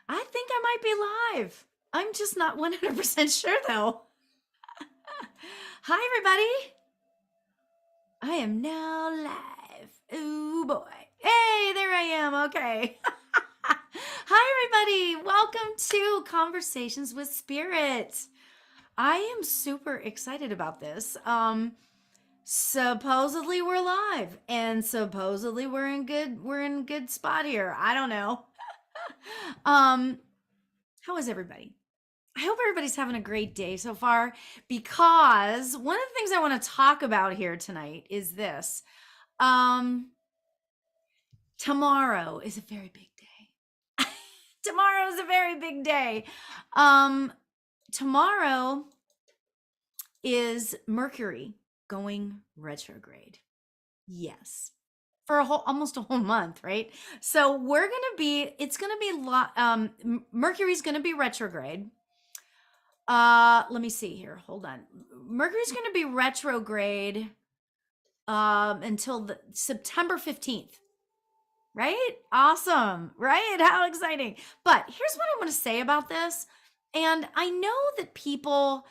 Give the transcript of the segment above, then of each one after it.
I think I might be live. I'm just not 100% sure though. Hi, everybody. I am now live. Oh boy. Hey, there I am. Okay. Hi, everybody. Welcome to Conversations with Spirit. I am super excited about this. Supposedly we're live and supposedly we're in good spot here. I don't know. um, how is everybody? I hope everybody's having a great day so far, because one of the things I want to talk about here tonight is this. Tomorrow is a very big day. Tomorrow is a very big day. Tomorrow is Mercury going retrograde. Yes. For almost a whole month, right? So Mercury's going to be retrograde. Let me see here. Hold on. Mercury's going to be retrograde until September 15th. Right? Awesome. Right? How exciting. But here's what I want to say about this. And I know that people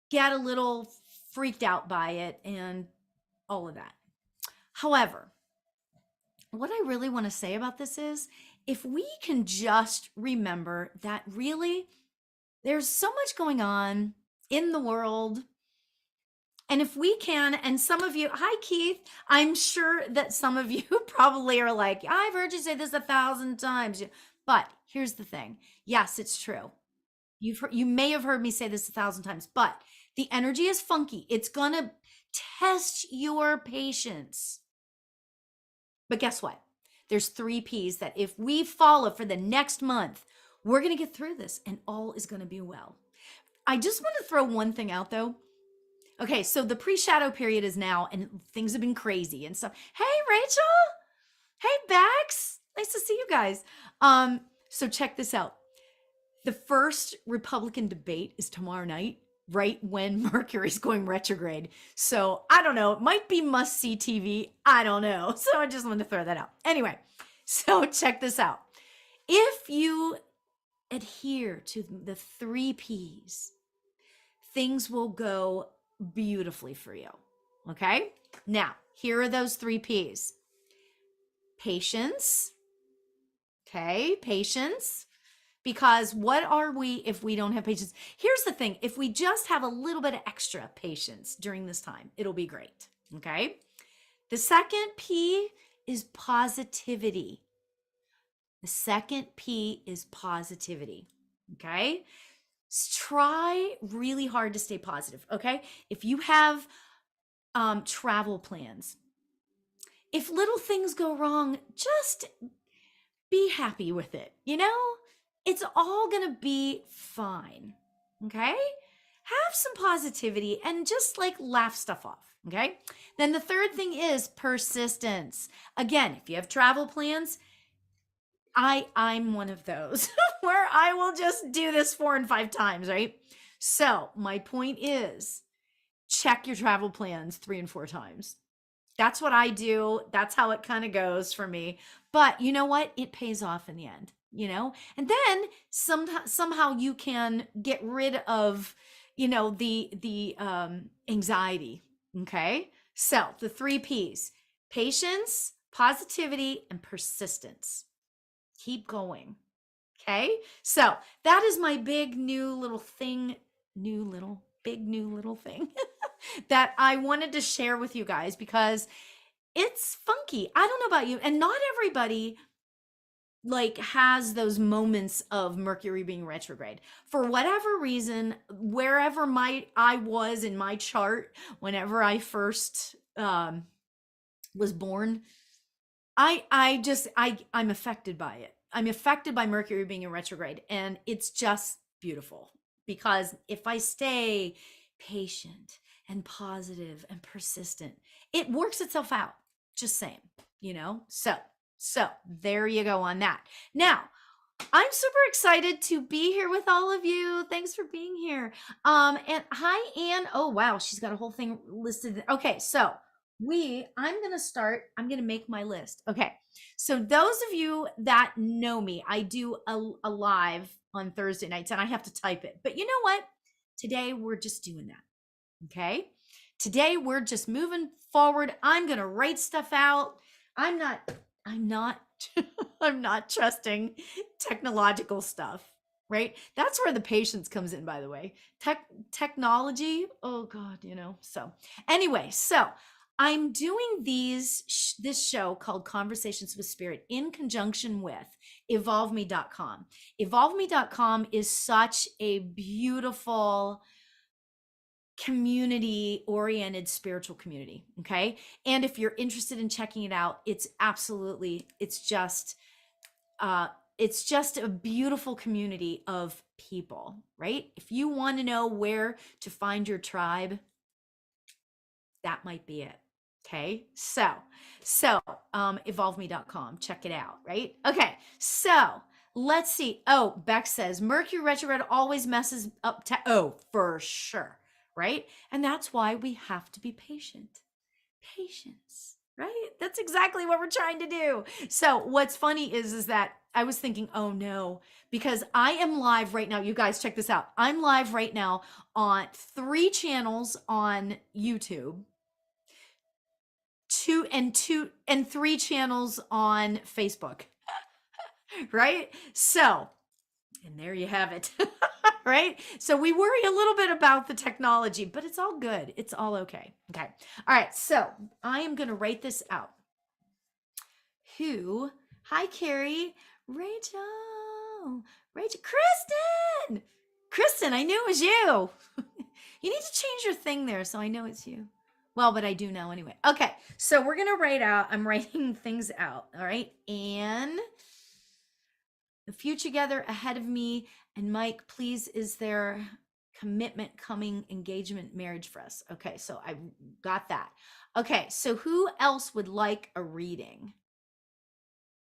get a little freaked out by it and all of that. However, what I really want to say about this is, if we can just remember that really there's so much going on in the world. And if we can, and some of you, hi Keith, I'm sure that some of you probably are like, I've heard you say this 1,000 times. But here's the thing. Yes, it's true. You may have heard me say this 1,000 times, but the energy is funky. It's going to test your patience. But guess what? There's 3 P's that if we follow for the next month, we're going to get through this and all is going to be well. I just want to throw one thing out though. Okay, so the pre-shadow period is now and things have been crazy and stuff. Hey, Rachel. Hey, Bex. Nice to see you guys. So check this out. The first Republican debate is tomorrow night, right when Mercury's going retrograde. So I don't know. It might be must-see TV. I don't know. So I just wanted to throw that out. Anyway, so check this out. If you adhere to the 3 P's, things will go beautifully for you. Okay? Now, here are those 3 P's. Patience. Okay? Patience. Because what are we if we don't have patience? Here's the thing. If we just have a little bit of extra patience during this time, it'll be great. Okay? The second P is positivity. The second P is positivity. Okay? Try really hard to stay positive. Okay? If you have travel plans, if little things go wrong, just be happy with it. You know, it's all going to be fine. Okay? Have some positivity and just like laugh stuff off. Okay? Then the third thing is persistence. Again, if you have travel plans, I'm one of those where I will just do this 4 and 5 times, right? So my point is, check your travel plans 3 and 4 times. That's what I do. That's how it kind of goes for me. But you know what? It pays off in the end, you know? And then somehow you can get rid of, you know, the anxiety, okay? So the 3 P's: patience, positivity, and persistence. Keep going. Okay. So that is my big new little thing that I wanted to share with you guys, because it's funky. I don't know about you, and not everybody like has those moments of Mercury being retrograde. For whatever reason, wherever I was in my chart whenever I first was born, I'm affected by it. I'm affected by Mercury being in retrograde, and it's just beautiful, because if I stay patient and positive and persistent, it works itself out. Just saying, you know? So there you go on that. Now, I'm super excited to be here with all of you. Thanks for being here. And hi, Anne. Oh, wow. She's got a whole thing listed. Okay. So I'm going to make my list. Okay. So those of you that know me, I do a live on Thursday nights and I have to type it. But you know what? Today we're just doing that. Okay. Today we're just moving forward. I'm going to write stuff out. I'm not, I'm not trusting technological stuff, right? That's where the patience comes in, by the way. Technology. Oh God, so anyway, so I'm doing this show called Conversations with Spirit in conjunction with evolveme.com. Evolveme.com is such a beautiful community oriented spiritual community. Okay. And if you're interested in checking it out, it's just a beautiful community of people, right? If you want to know where to find your tribe, that might be it. Okay. So evolveme.com, check it out, right? Okay. So let's see. Oh, Beck says Mercury retrograde always messes up. For sure. Right. And that's why we have to be patient. Patience, right? That's exactly what we're trying to do. So what's funny is that I was thinking, oh no, because I am live right now. You guys check this out. I'm live right now on 3 channels on YouTube, 2 and 3 channels on Facebook, right? So, and there you have it. Right? So we worry a little bit about the technology, but it's all good. It's all okay. Okay. All right. So I am going to write this out. Hi, Carrie, Rachel, Kristen, I knew it was you. You need to change your thing there so I know it's you. Well, but I do know anyway. Okay. So we're going to I'm writing things out. All right. And the future together ahead of me. And Mike, please, is there commitment coming, engagement, marriage for us? Okay, so I got that. Okay, so who else would like a reading?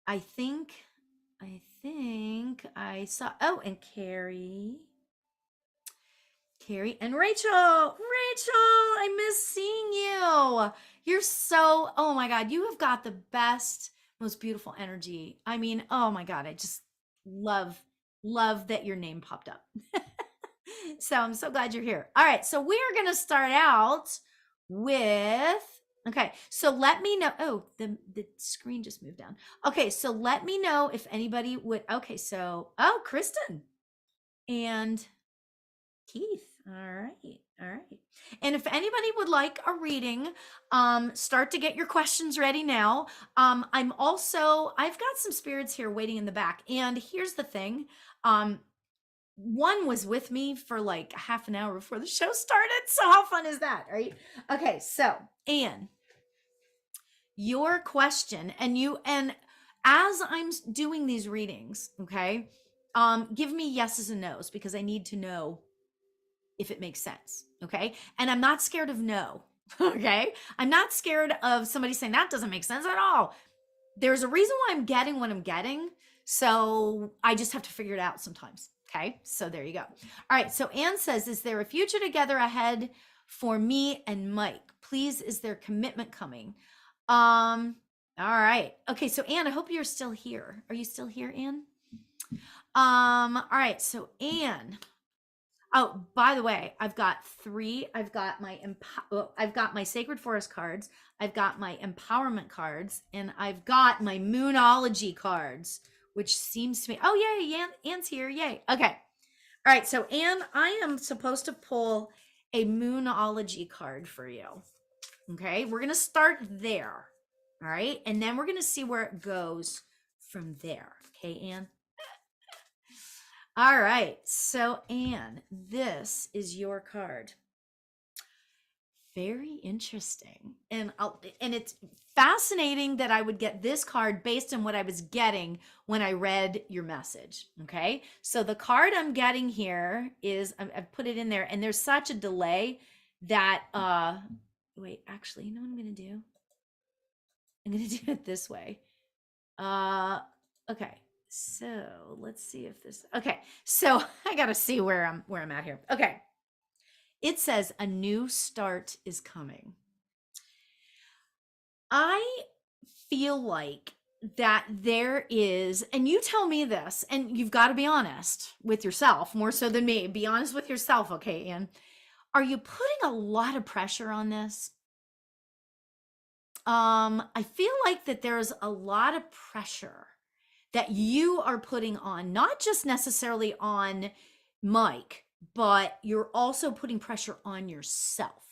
I think I saw, oh, and Carrie and Rachel, I miss seeing you. You're so, oh my God, you have got the best, most beautiful energy. I mean, oh my God, I just love that your name popped up. So I'm so glad you're here. All right, so we are going to start out with, okay, so let me know. Oh, the screen just moved down. Okay, so let me know if anybody would, okay, so, oh, Kristen and Keith. All right. And if anybody would like a reading, start to get your questions ready now. I've got some spirits here waiting in the back. And here's the thing. One was with me for like half an hour before the show started. So how fun is that, right? Okay, so Anne, your question, and as I'm doing these readings, okay, give me yeses and nos because I need to know if it makes sense. Okay. And I'm not scared of no. Okay. I'm not scared of somebody saying that doesn't make sense at all. There's a reason why I'm getting what I'm getting. So I just have to figure it out sometimes. Okay. So there you go. All right. So Anne says, is there a future together ahead for me and Mike? Please, is there commitment coming? All right. Okay. So Anne, I hope you're still here. Are you still here, Anne? All right. So Anne, oh, by the way, I've got 3. I've got my Sacred Forest cards. I've got my empowerment cards, and I've got my Moonology cards, which seems to me. Oh, yay! Anne's here. Yay! Okay. All right. So, Anne, I am supposed to pull a Moonology card for you. Okay. We're gonna start there. All right, and then we're gonna see where it goes from there. Okay, Anne. All right, so Anne, this is your card. Very interesting. And it's fascinating that I would get this card based on what I was getting when I read your message. Okay, so the card I'm getting here is, I've put it in there, and there's such a delay that, wait, actually, you know what I'm going to do? I'm going to do it this way. Okay. So let's see if this, okay. So I got to see where I'm at here. Okay. It says a new start is coming. I feel like that there is, and you tell me this, and you've got to be honest with yourself more so than me. Be honest with yourself, okay, Anne? Are you putting a lot of pressure on this? I feel like that there's a lot of pressure that you are putting on, not just necessarily on Mike, but you're also putting pressure on yourself.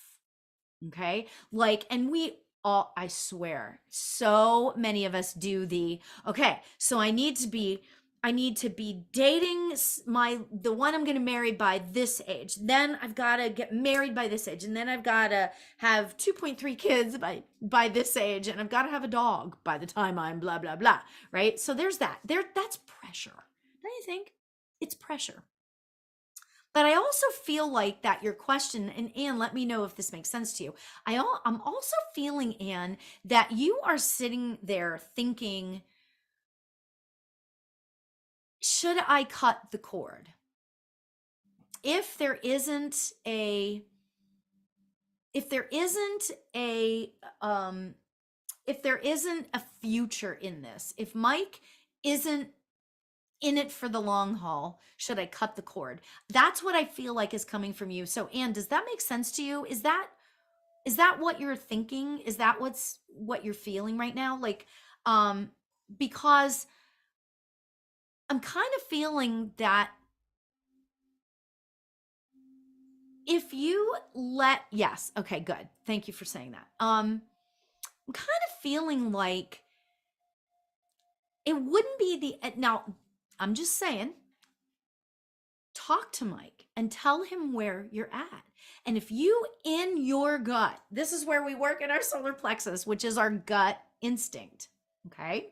Okay. Like, and we all, I swear, so many of us do okay, so I need to be dating the one I'm going to marry by this age. Then I've got to get married by this age. And then I've got to have 2.3 kids by this age. And I've got to have a dog by the time I'm blah, blah, blah. Right. So there's that's pressure. Don't you think? It's pressure. But I also feel like that your question, and Anne, let me know if this makes sense to you. I'm also feeling, Anne, that you are sitting there thinking, should I cut the cord? If there isn't a future in this, if Mike isn't in it for the long haul, should I cut the cord? That's what I feel like is coming from you. So Anne, does that make sense to you? Is that what you're thinking? Is that what you're feeling right now? Like, because I'm kind of feeling that if you yes, okay, good. Thank you for saying that. I'm kind of feeling like it wouldn't be now, I'm just saying, talk to Mike and tell him where you're at. And if you, in your gut, this is where we work in our solar plexus, which is our gut instinct. Okay.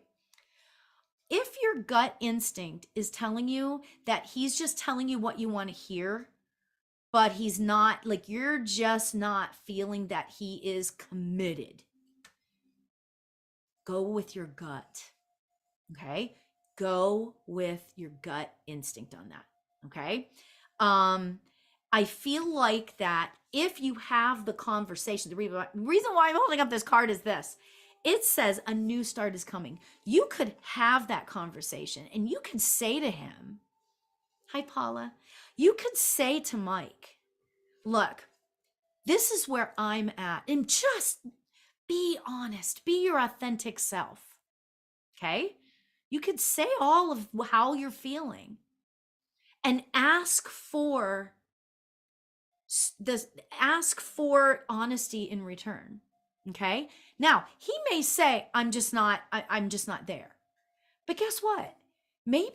If your gut instinct is telling you that he's just telling you what you want to hear, but he's not, like, you're just not feeling that he is committed, go with your gut. Okay. Go with your gut instinct on that. Okay. I feel like that if you have the conversation, the reason why I'm holding up this card is this. It says a new start is coming. You could have that conversation and you could say to him, hi, Paula. You could say to Mike, look, this is where I'm at. And just be honest, be your authentic self. Okay. You could say all of how you're feeling and ask for honesty in return. Okay. Now he may say, I'm just not there. But guess what? Maybe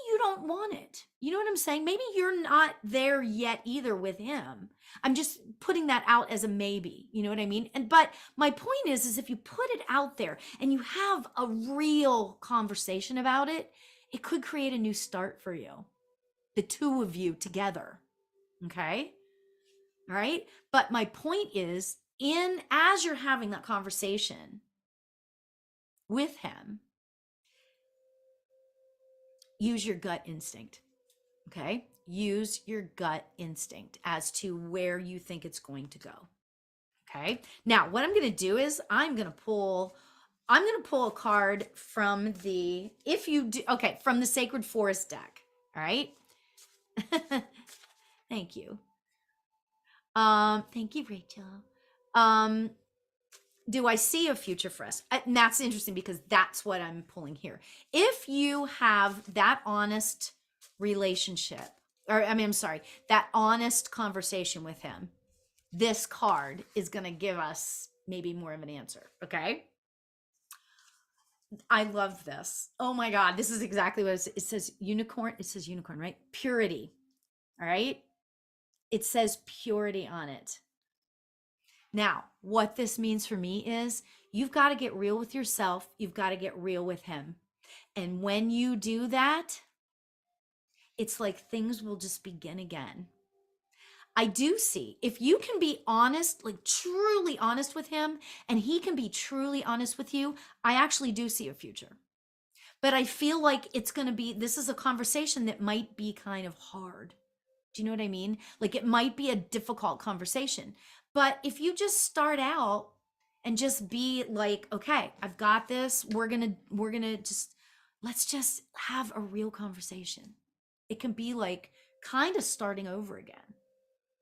you don't want it. You know what I'm saying? Maybe you're not there yet either with him. I'm just putting that out as a maybe. You know what I mean? But my point is if you put it out there and you have a real conversation about it, it could create a new start for you. The two of you together. Okay? All right? But my point is, as you're having that conversation with him, use your gut instinct. Okay? Use your gut instinct as to where you think it's going to go. Okay? Now, what I'm going to do is I'm going to pull a card from from the Sacred Forest deck. All right? Thank you. Thank you, Rachel. Do I see a future for us? And that's interesting because that's what I'm pulling here. If you have that honest relationship, that honest conversation with him, this card is going to give us maybe more of an answer. Okay. I love this. Oh my God. This is exactly what it says. Unicorn. It says unicorn, right? Purity. All right. It says purity on it. Now, what this means for me is you've got to get real with yourself. You've got to get real with him. And when you do that, it's like things will just begin again. I do see if you can be honest, like truly honest with him, and he can be truly honest with you, I actually do see a future. But I feel like this is a conversation that might be kind of hard. Do you know what I mean? Like it might be a difficult conversation. But if you just start out and just be like, okay, I've got this. We're going to just, let's just have a real conversation. It can be like kind of starting over again.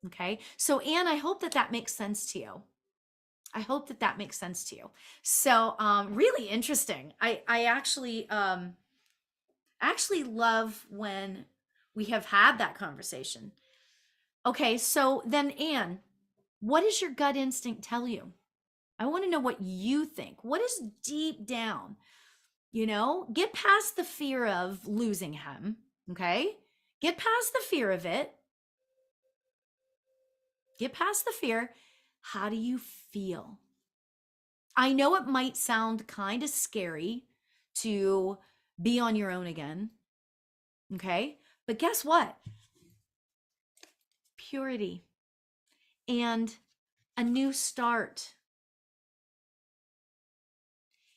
Okay. So Anne, I hope that that makes sense to you. I hope that that makes sense to you. So, really interesting. I actually love when we have had that conversation. Okay, so then Anne, what does your gut instinct tell you? I want to know what you think. What is deep down? Get past the fear of losing him. Okay, get past the fear of it. Get past the fear. How do you feel? I know it might sound kind of scary to be on your own again. Okay, but guess what? Purity and a new start.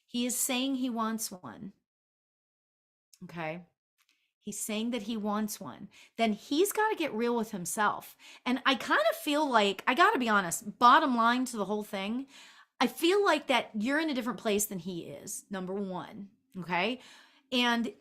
He is saying he wants one. Okay. He's saying that he wants one. Then he's got to get real with himself. And I kind of feel like, I got to be honest, bottom line to the whole thing, I feel like that you're in a different place than he is, number one. Okay. And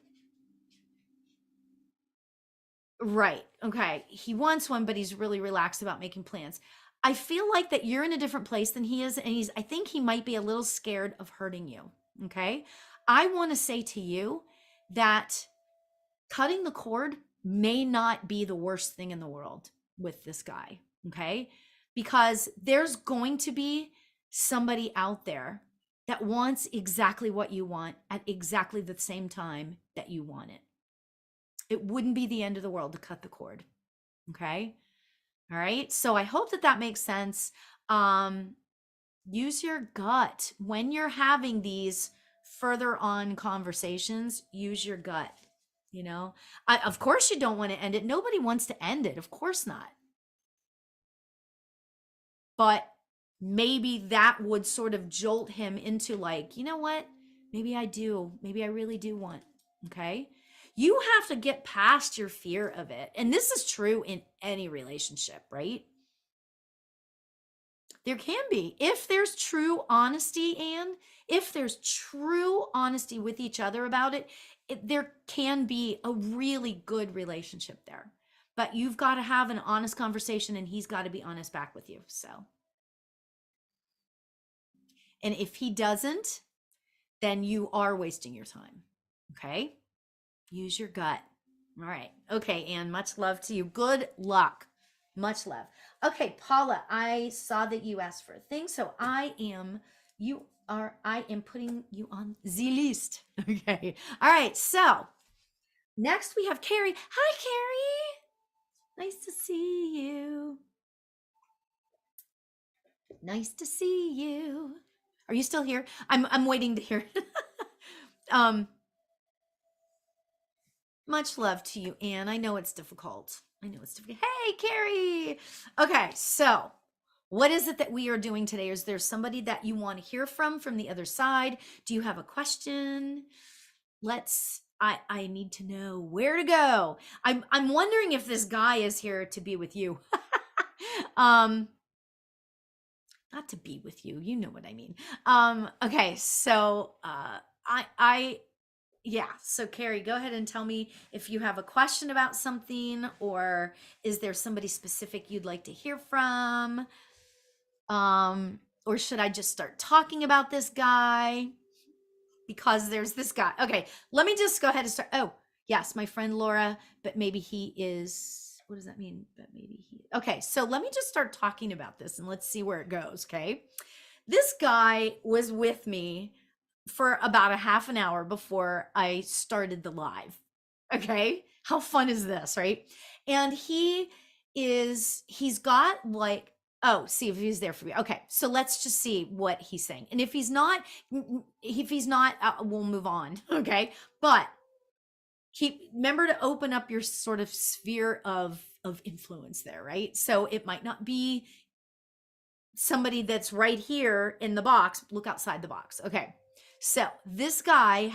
right. Okay. He wants one, but he's really relaxed about making plans. I feel like that you're in a different place than he is. And I think he might be a little scared of hurting you. Okay. I want to say to you that cutting the cord may not be the worst thing in the world with this guy. Okay. Because there's going to be somebody out there that wants exactly what you want at exactly the same time that you want it. It wouldn't be the end of the world to cut the cord. Okay. All right. So I hope that that makes sense. Use your gut when you're having these further on conversations. Use your gut. Of course you don't want to end it. Nobody wants to end it. Of course not. But maybe that would sort of jolt him into like, you know what? Maybe I do. Maybe I really do want. Okay. You have to get past your fear of it. And this is true in any relationship, right? There can be. If there's true honesty, and if there's true honesty with each other about it, there can be a really good relationship there. But you've got to have an honest conversation, and he's got to be honest back with you. So, and if he doesn't, then you are wasting your time. Okay? Use your gut. All right. Okay, Anne, much love to you. Good luck. Much love. Okay, Paula, I saw that you asked for a thing, so I am putting you on the list. Okay. All right. So next we have Carrie. Hi, Carrie. Nice to see you. Nice to see you. Are you still here? I'm waiting to hear. Much love to you, Anne. I know it's difficult. Hey, Carrie. Okay, so what is it that we are doing today? Is there somebody that you want to hear from the other side? Do you have a question? I need to know where to go. I'm wondering if this guy is here to be with you. Not to be with you. You know what I mean. Okay, so yeah. So Carrie, go ahead and tell me if you have a question about something, or is there somebody specific you'd like to hear from? Or should I just start talking about this guy? Because there's this guy. Okay, let me just go ahead and start. Oh, yes, my friend Laura, but maybe he is, what does that mean? But maybe he, okay, so let me just start talking about this and let's see where it goes, okay? This guy was with me for about a half an hour before I started the live. Okay. How fun is this, right? And he's got like, oh, see if he's there for me. Okay. So let's just see what he's saying. And if he's not, we'll move on. Okay. But remember to open up your sort of sphere of influence there, right? So it might not be somebody that's right here in the box. Look outside the box. Okay. So this guy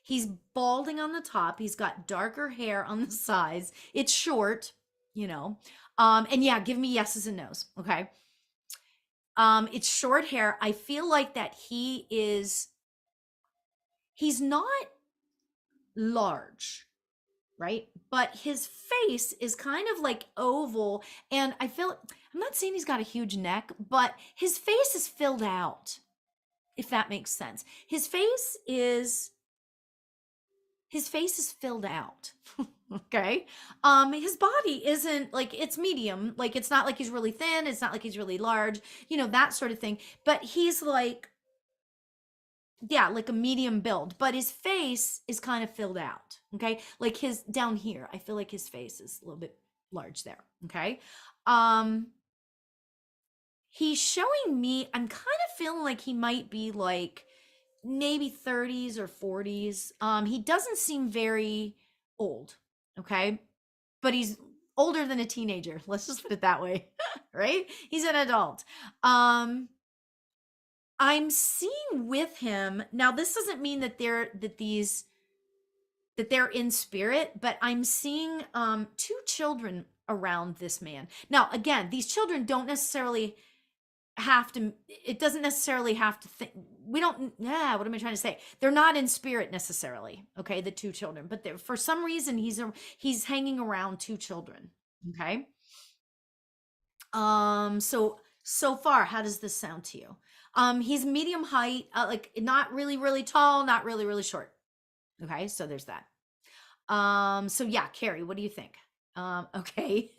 he's balding on the top. He's got darker hair on the sides. It's short, and yeah, give me yeses and nos. Okay. It's short hair. I feel like that he's not large, right? But his face is kind of like oval. And I'm not saying he's got a huge neck, but his face is filled out, if that makes sense. His face is filled out. Okay. His body isn't like, it's medium. Like, it's not like he's really thin. It's not like he's really large, that sort of thing. But he's like, yeah, like a medium build, but his face is kind of filled out. Okay. Like his down here, I feel like his face is a little bit large there. Okay. Um, he's showing me, I'm kind of feeling like he might be like maybe 30s or 40s. He doesn't seem very old. Okay. But he's older than a teenager. Let's just put it that way. Right. He's an adult. I'm seeing with him now. This doesn't mean that they're in spirit, but I'm seeing two children around this man. Now, again, these children don't necessarily have to. It doesn't necessarily have to think. We don't. Yeah, what am I trying to say? They're not in spirit necessarily. Okay, the two children, but for some reason he's hanging around two children. Okay. So far, how does this sound to you? He's medium height, like not really, really tall, not really, really short. Okay, so there's that. So yeah, Carrie, what do you think? Okay.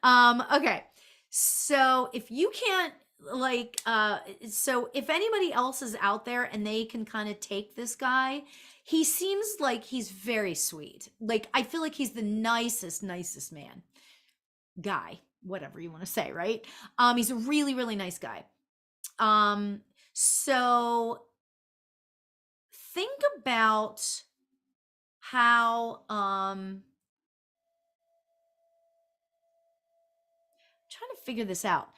Okay. So if you can't like, so if anybody else is out there and they can kind of take this guy, he seems like he's very sweet. Like, I feel like he's the nicest man, guy, whatever you want to say, right? He's a really, really nice guy. So think about how, trying to figure this out.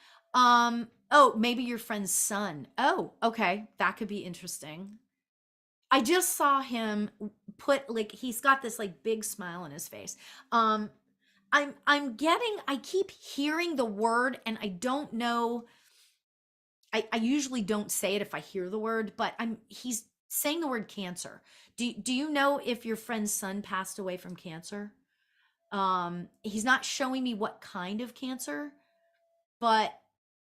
Oh, maybe your friend's son. Oh, okay. That could be interesting. I just saw him put like, he's got this like big smile on his face. Um, I keep hearing the word and I don't know. I usually don't say it if I hear the word, but he's saying the word cancer. Do you know if your friend's son passed away from cancer? He's not showing me what kind of cancer, but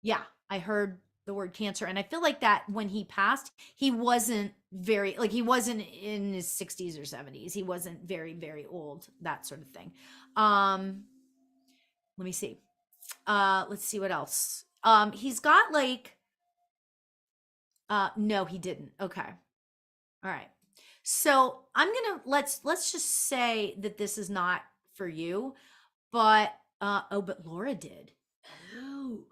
yeah, I heard the word cancer. And I feel like that when he passed, he wasn't he wasn't in his 60s or 70s. He wasn't very, very old, that sort of thing. Um, Let me see. Let's see what else. He's got like, no, he didn't. Okay. All right. So I'm gonna let's just say that this is not for you, but but Laura did. Oh,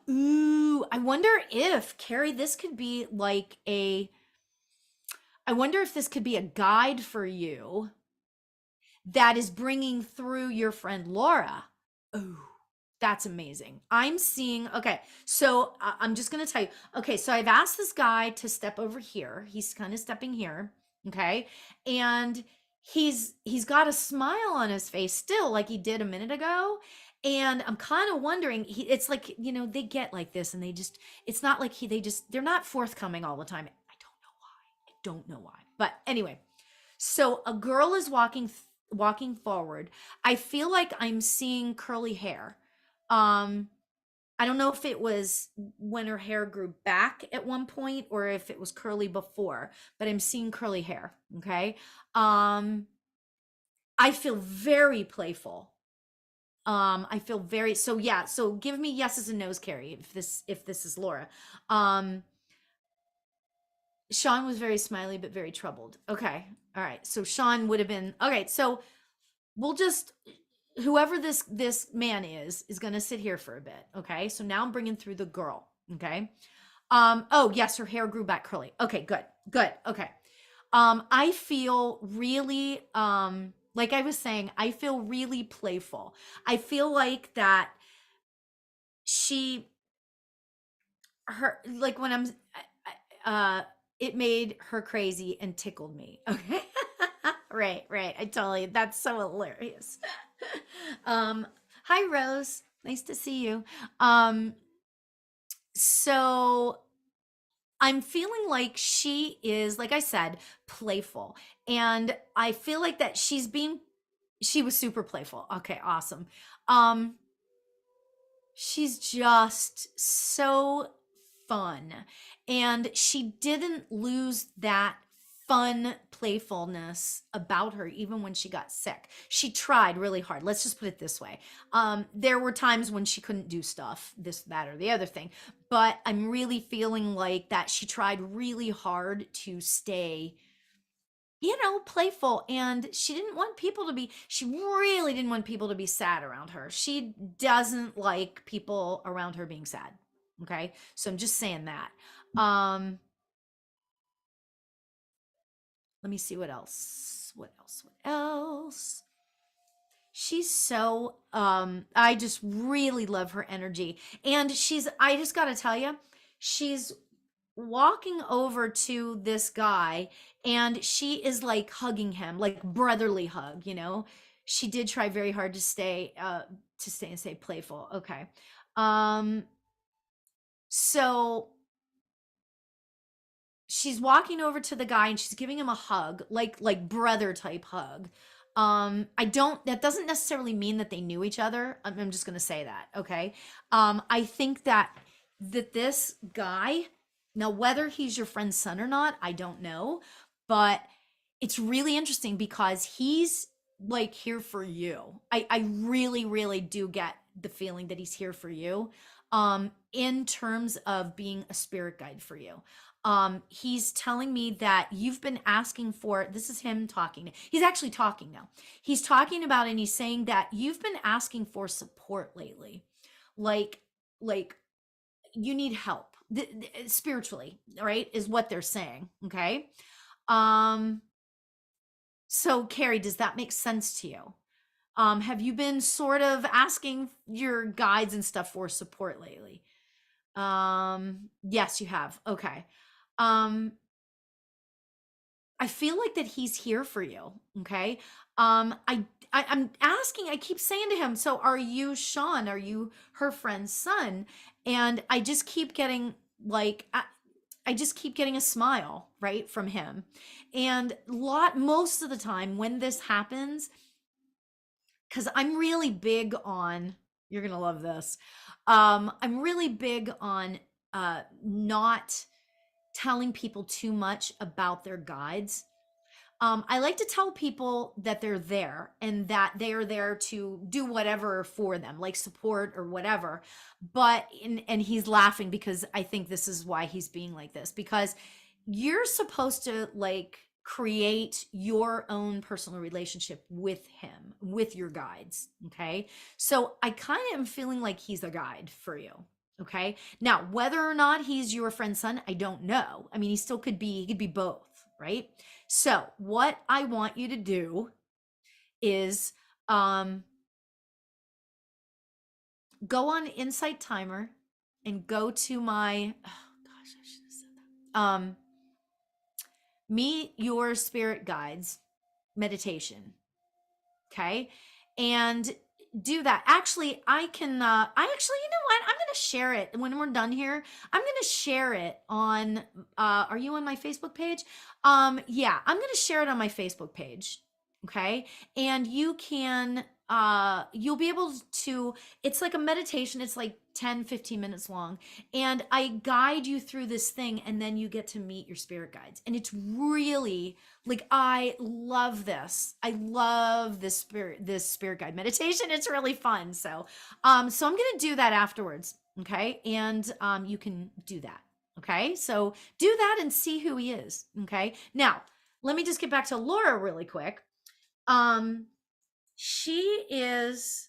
ooh, I wonder if Carrie, this could be like I wonder if this could be a guide for you that is bringing through your friend Laura. Oh, that's amazing. I'm seeing, okay, so I'm just going to tell you. Okay, so I've asked this guy to step over here. He's kind of stepping here, okay? And he's got a smile on his face still like he did a minute ago. And I'm kind of wondering, it's like, they get like this and it's not like they're not forthcoming all the time. I don't know why. But anyway, so a girl is walking forward. I feel like I'm seeing curly hair. Um, I don't know if it was when her hair grew back at one point or if it was curly before, but I'm seeing curly hair. Okay. I feel very playful. I feel very, so yeah. So give me yeses and nos, Carrie, if this is Laura. Um, Sean was very smiley, but very troubled. Okay. All right. So Sean would have been, okay. So we'll just, whoever this man is going to sit here for a bit. Okay. So now I'm bringing through the girl. Okay. Oh yes, her hair grew back curly. Okay, good. Okay. I feel really, like I was saying, I feel really playful. I feel like that she, like when uh, it made her crazy and tickled me. Okay. Right. That's so hilarious. um, Hi Rose. Nice to see you. Um, So I'm feeling like she is, like I said, playful. And I feel like that she was super playful. Okay, awesome. Um, she's just so fun. And she didn't lose that fun playfulness about her even when she got sick. She tried really hard. Let's just put it this way. There were times when she couldn't do stuff, this, that, or the other thing. But I'm really feeling like that she tried really hard to stay, playful. And she really didn't want people to be sad around her. She doesn't like people around her being sad. Okay. So I'm just saying that. Um, let me see what else. What else? What else? She's so I just really love her energy. And I just got to tell you, she's walking over to this guy and she is like hugging him, like brotherly hug. She did try very hard to stay and stay playful. Okay. um so she's walking over to the guy and she's giving him a hug, like brother type hug. I don't That doesn't necessarily mean that they knew each other. I'm just going to say that. Okay. I think that this guy, now whether he's your friend's son or not, I don't know, but it's really interesting because he's like here for you. I really really do get the feeling that he's here for you, in terms of being a spirit guide for you. He's telling me that you've been asking for, this is him talking. He's actually talking now. He's talking about, and he's saying that you've been asking for support lately. Like, like you need help spiritually, right? Is what they're saying. Okay. Um, so Carrie, does that make sense to you? Have you been sort of asking your guides and stuff for support lately? Yes, you have. Okay. Um, I feel like that he's here for you. Okay. I'm asking, I keep saying to him, so are you Sean? Are you her friend's son? And I just keep getting like, I just keep getting a smile, right, from him. And most of the time when this happens, because I'm really big on, you're gonna love this. I'm really big on not telling people too much about their guides. I like to tell people that they're there and that they are there to do whatever for them, like support or whatever. And he's laughing because I think this is why he's being like this, because you're supposed to like create your own personal relationship with him, with your guides. Okay. So I kind of am feeling like he's a guide for you. Okay. Now, whether or not he's your friend's son, I don't know. I mean, he could be both, right? So, what I want you to do is go on Insight Timer and go to my, oh gosh, I should have said that. Meet Your Spirit Guides meditation. Okay. And do that. Actually, you know what? I'm going to share it when we're done here. I'm going to share it on, are you on my Facebook page? Yeah, I'm going to share it on my Facebook page. Okay. And you'll be able to, it's like a meditation. It's like 10-15 minutes long. And I guide you through this thing and then you get to meet your spirit guides. And it's really, like, I love this. I love this spirit guide meditation. It's really fun. So I'm gonna do that afterwards. Okay. And you can do that. Okay. So do that and see who he is. Okay. Now, let me just get back to Laura really quick. Um, she is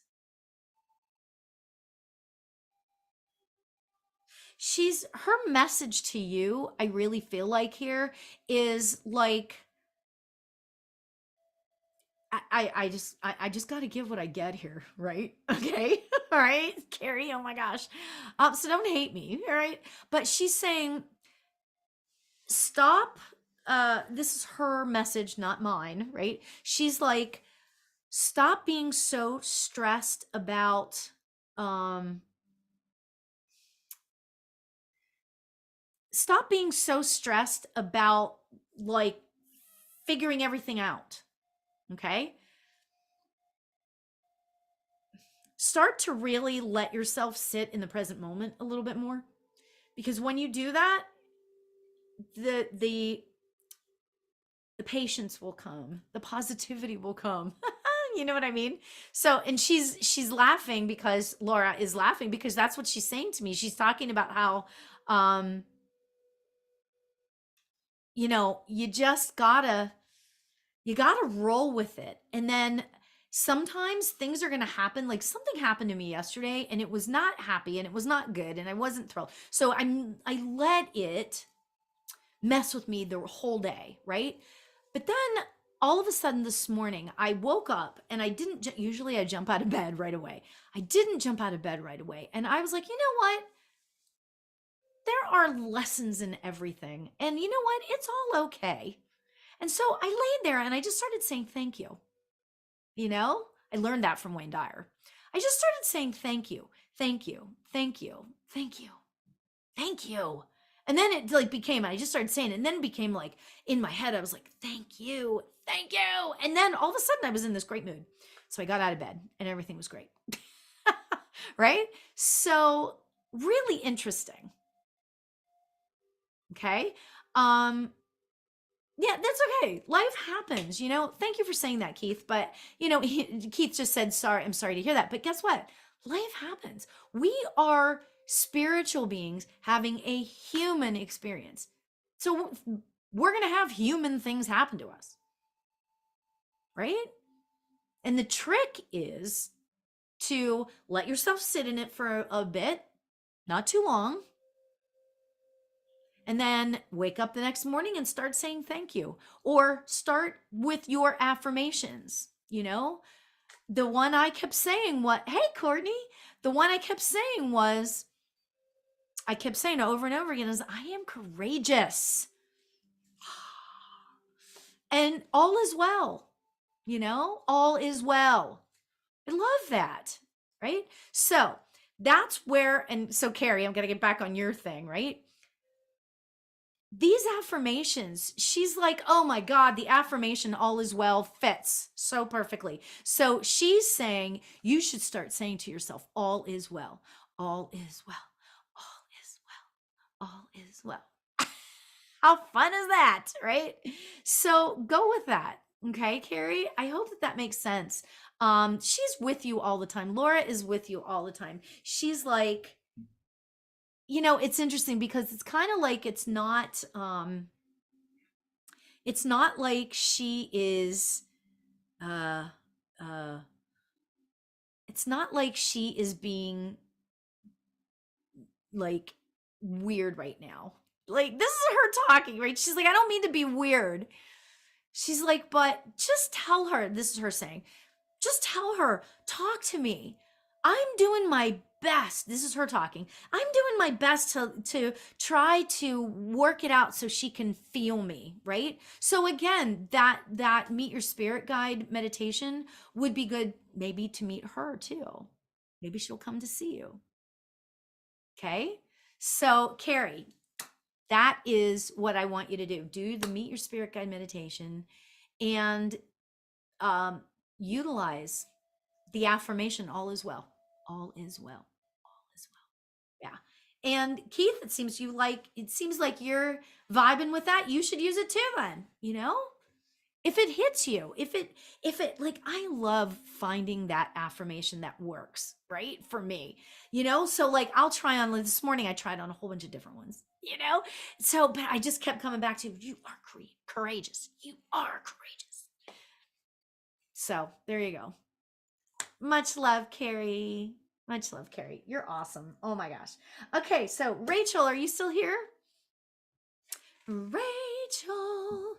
she's her message to you, I really feel like here is like, I just got to give what I get here, right? Okay. All right, Carrie. Oh my gosh. So don't hate me. All right. But she's saying, stop. This is her message, not mine, right? She's like, stop being so stressed about, um, stop being so stressed about like figuring everything out. Okay. Start to really let yourself sit in the present moment a little bit more, because when you do that, the patience will come, the positivity will come. You know what I mean? So, and she's laughing because Laura is laughing because that's what she's saying to me. She's talking about how you know, you gotta roll with it. And then sometimes things are gonna happen. Like something happened to me yesterday and it was not happy and it was not good and I wasn't thrilled. So I let it mess with me the whole day, right? But then all of a sudden this morning, I woke up and I didn't, usually I jump out of bed right away. I didn't jump out of bed right away. And I was like, you know what? There are lessons in everything. And you know what? It's all okay. And so I laid there and I just started saying thank you. You know, I learned that from Wayne Dyer. I just started saying thank you, thank you, thank you, thank you, thank you. And then it like became, I just started saying it, and then it became like in my head, I was like, thank you, thank you. And then all of a sudden I was in this great mood. So I got out of bed and everything was great. Right? So really interesting. Okay. Yeah, that's okay. Life happens, you know. Thank you for saying that, Keith. But, you know, Keith just said, sorry, I'm sorry to hear that. But guess what? Life happens. We are spiritual beings having a human experience. So we're going to have human things happen to us, right? And the trick is to let yourself sit in it for a bit, not too long, and then wake up the next morning and start saying thank you, or start with your affirmations. You know, the one I kept saying, hey Courtney, the one I kept saying was, I kept saying over and over again, is I am courageous and all is well. You know, all is well. I love that. Right? So that's where, and so Carrie, I'm going to get back on your thing, right? These affirmations, she's like, oh my God, the affirmation all is well fits so perfectly. So she's saying you should start saying to yourself, all is well, all is well, all is well, all is well. How fun is that, right? So go with that. Okay, Carrie, I hope that that makes sense. She's with you all the time. Laura is with you all the time. She's like, you know, it's interesting because it's kind of like it's not like she is uh uh it's not like she is being like weird right now. Like this is her talking, right? She's like, I don't mean to be weird. She's like, but just tell her, this is her saying, just tell her, talk to me. I'm doing my best. This is her talking. I'm doing my best to try to work it out so she can feel me, right? So again, that meet your spirit guide meditation would be good maybe to meet her too. Maybe she'll come to see you. Okay? So, Carrie, that is what I want you to do. Do the meet your spirit guide meditation and utilize the affirmation, all is well, all is well, all is well. Yeah. And Keith, it seems like you're vibing with that. You should use it too then, you know? If it hits you, if it like, I love finding that affirmation that works, right? For me, you know? So like I'll try on, like this morning I tried on a whole bunch of different ones, you know? So, but I just kept coming back to, you are courageous. You are courageous. So there you go. Much love, Carrie. Much love, Carrie. You're awesome. Oh my gosh. Okay, so Rachel, are you still here? Rachel.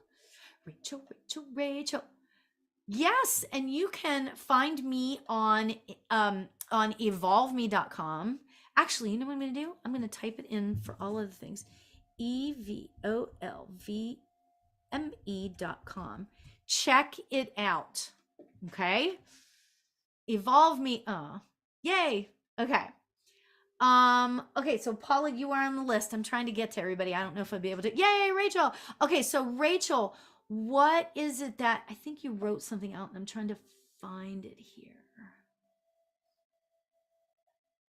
Yes, and you can find me on evolveme.com. Actually, you know what I'm going to do? I'm going to type it in for all of the things. evolveme.com. Check it out. Okay? Evolve me. Yay. Okay. Okay, so Paula, you are on the list. I'm trying to get to everybody. I don't know if I'll be able to. Yay, Rachel. Okay, so Rachel, what is it that I think you wrote something out and I'm trying to find it here.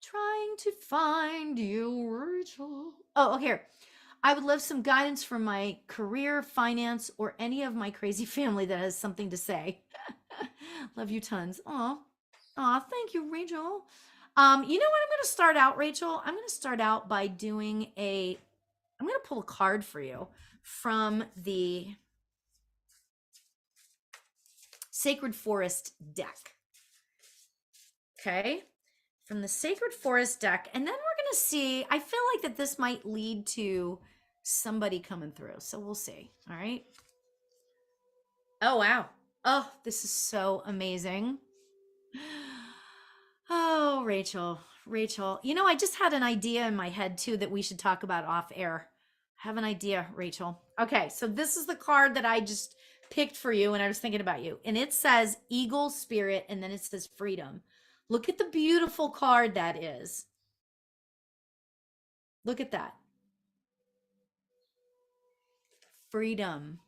Trying to find you, Rachel. Oh, here. I would love some guidance from my career, finance, or any of my crazy family that has something to say. Love you tons. Aw, thank you, Rachel. You know what I'm going to start out, Rachel? I'm going to start out by doing I'm going to pull a card for you from the Sacred Forest deck. Okay? From the Sacred Forest deck. And then we're going to see, I feel like that this might lead to somebody coming through. So we'll see. All right? Oh, wow. Oh, this is so amazing. Oh, Rachel, you know, I just had an idea in my head too that we should talk about off air. I have an idea, Rachel. Okay, so this is the card that I just picked for you and I was thinking about you. And it says Eagle Spirit and then it says freedom. Look at the beautiful card that is. Look at that. Freedom.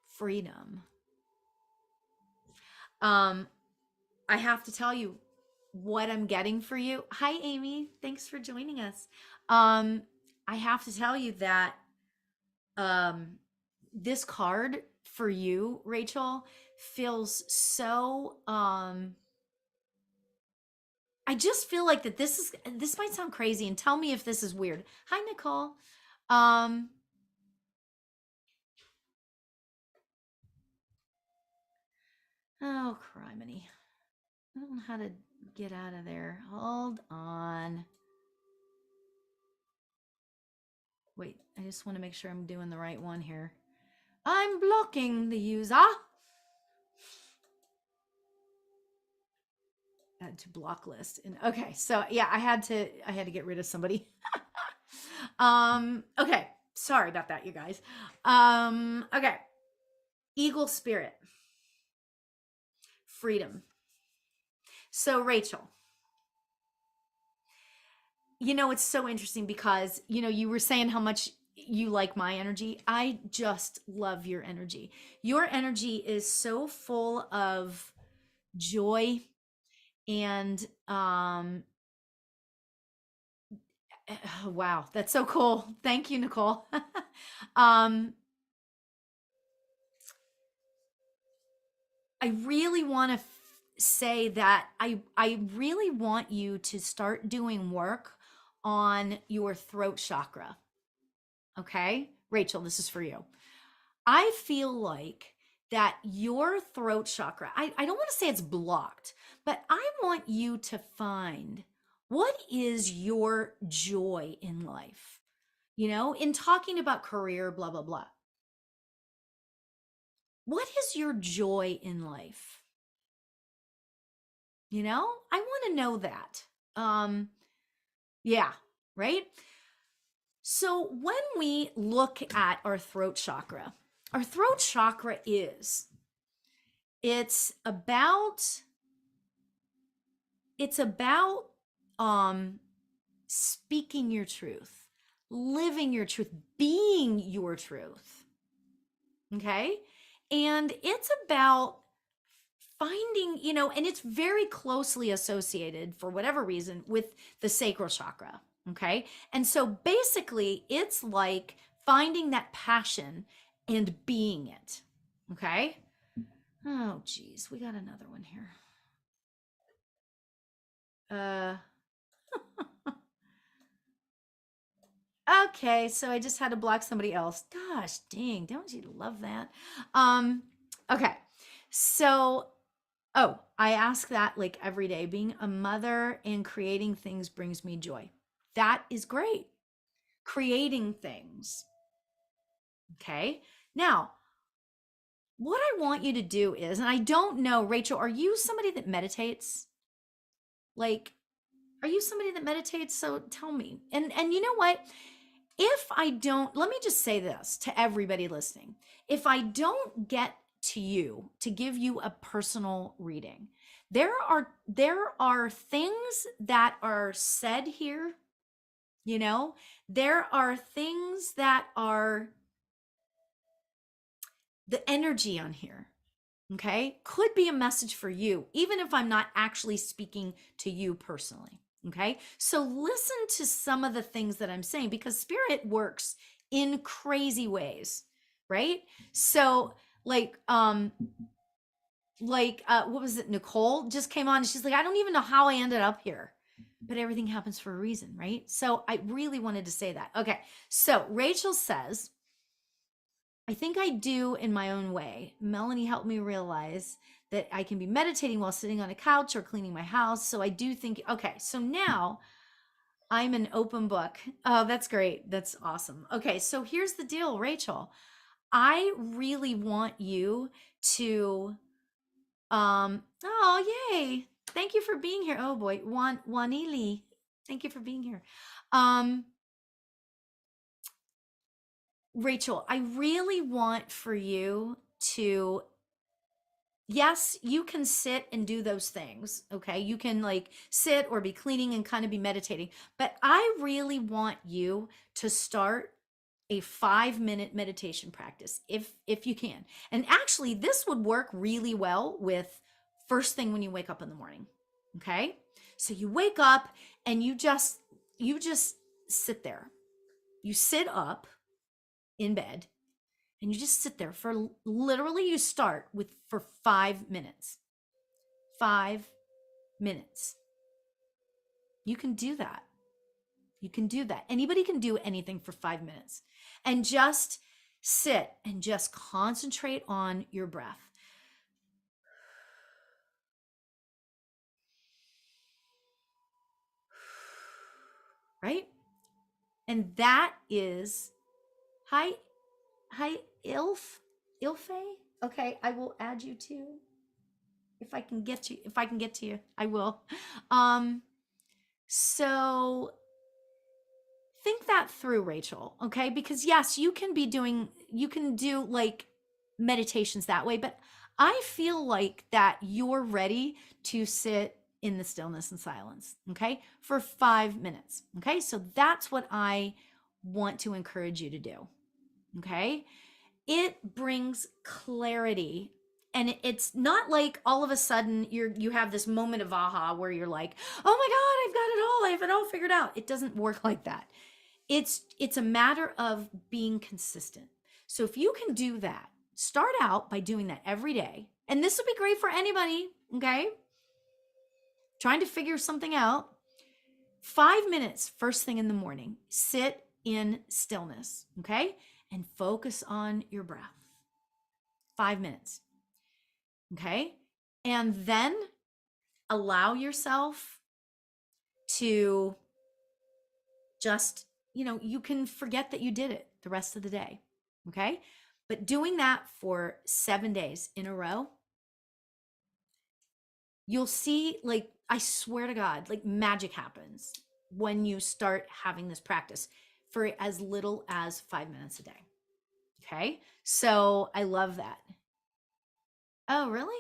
Freedom. I have to tell you what I'm getting for you. Hi, Amy. Thanks for joining us. I have to tell you that this card for you, Rachel, feels so I just feel like that this might sound crazy and tell me if this is weird. Hi, Nicole. Oh, criminy. I don't know how to get out of there. Hold on. Wait, I just want to make sure I'm doing the right one here. I'm blocking the user. Add to block list. And okay, so yeah, I had to get rid of somebody. Okay, sorry about that, you guys. Okay. Eagle Spirit. Freedom. So Rachel, you know, it's so interesting because, you know, you were saying how much you like my energy. I just love your energy. Your energy is so full of joy and wow, that's so cool. Thank you, Nicole. I really want to say that I really want you to start doing work on your throat chakra. Okay? Rachel, this is for you. I feel like that your throat chakra, I don't want to say it's blocked, but I want you to find what is your joy in life. You know, in talking about career, blah, blah, blah. What is your joy in life? You know, I want to know that. Yeah, right? So when we look at our throat chakra is it's about speaking your truth, living your truth, being your truth. Okay? And it's about finding, you know, and it's very closely associated for whatever reason with the sacral chakra. Okay. And so basically, it's like finding that passion and being it. Okay. Oh, geez. We got another one here. Okay. So I just had to block somebody else. Gosh, dang. Don't you love that? Okay. So oh, I ask that like every day. Being a mother and creating things brings me joy. That is great. Creating things. Okay. Now, what I want you to do is, and I don't know, Rachel, are you somebody that meditates? Like, are you somebody that meditates? So tell me. And you know what? If I don't, let me just say this to everybody listening. If I don't get to you to give you a personal reading, there are things that are said here, you know, there are things that are the energy on here, okay, could be a message for you, even if I'm not actually speaking to you personally. Okay, so listen to some of the things that I'm saying, because spirit works in crazy ways, right? So what was it, Nicole just came on and she's like, I don't even know how I ended up here, but everything happens for a reason, right? So I really wanted to say that. Okay, so Rachel says, I think I do in my own way. Melanie helped me realize that I can be meditating while sitting on a couch or cleaning my house. So I do think, okay, so now I'm an open book. Oh, that's great. That's awesome. Okay, so here's the deal, Rachel. I really want you to, oh, yay. Thank you for being here. Oh boy, Wanili, thank you for being here. Rachel, I really want for you to, yes, you can sit and do those things. Okay. You can like sit or be cleaning and kind of be meditating, but I really want you to start a 5-minute meditation practice if you can. And actually this would work really well with first thing when you wake up in the morning. Okay. So you wake up and you just sit there. You sit up in bed and you just sit there for literally, you start with for 5 minutes. 5 minutes. You can do that. You can do that. Anybody can do anything for 5 minutes, and just sit and just concentrate on your breath. Right? And that is, hi, Ilfe. Okay, I will add you too. If I can get to you, I will. So think that through, Rachel. Okay, because yes, you can do like meditations that way, but I feel like that you're ready to sit in the stillness and silence, okay, for 5 minutes. Okay, so that's what I want to encourage you to do. Okay, it brings clarity, and it's not like all of a sudden you have this moment of aha where you're like, oh my god, I've got it all, I have it all figured out. It doesn't work like that. It's a matter of being consistent. So if you can do that, start out by doing that every day, and this would be great for anybody, okay, trying to figure something out. 5 minutes first thing in the morning, sit in stillness, okay, and focus on your breath. 5 minutes. Okay. And then allow yourself to just, you can forget that you did it the rest of the day. Okay. But doing that for 7 days in a row, you'll see, like, I swear to God, like magic happens when you start having this practice for as little as 5 minutes a day. Okay. So I love that. Oh, really?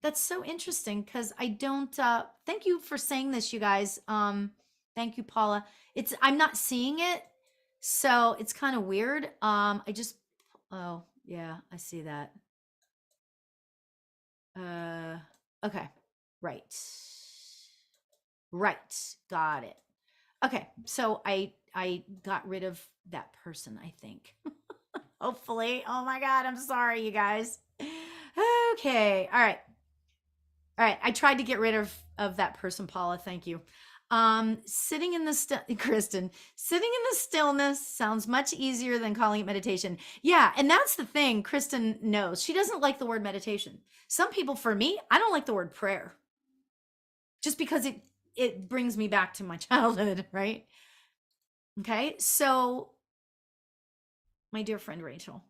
That's so interesting, because I don't thank you for saying this, you guys. Thank you, Paula. I'm not seeing it, so it's kind of weird. Oh, yeah, I see that. Okay. Right. Right. Got it. Okay. So I got rid of that person, I think. Hopefully. Oh my God, I'm sorry, you guys. Okay. All right. I tried to get rid of that person, Paula. Thank you. Sitting in the Kristen, sitting in the stillness sounds much easier than calling it meditation. Yeah, and that's the thing. Kristen knows she doesn't like the word meditation. Some people, for me, I don't like the word prayer, just because it brings me back to my childhood, right? Okay, so my dear friend Rachel,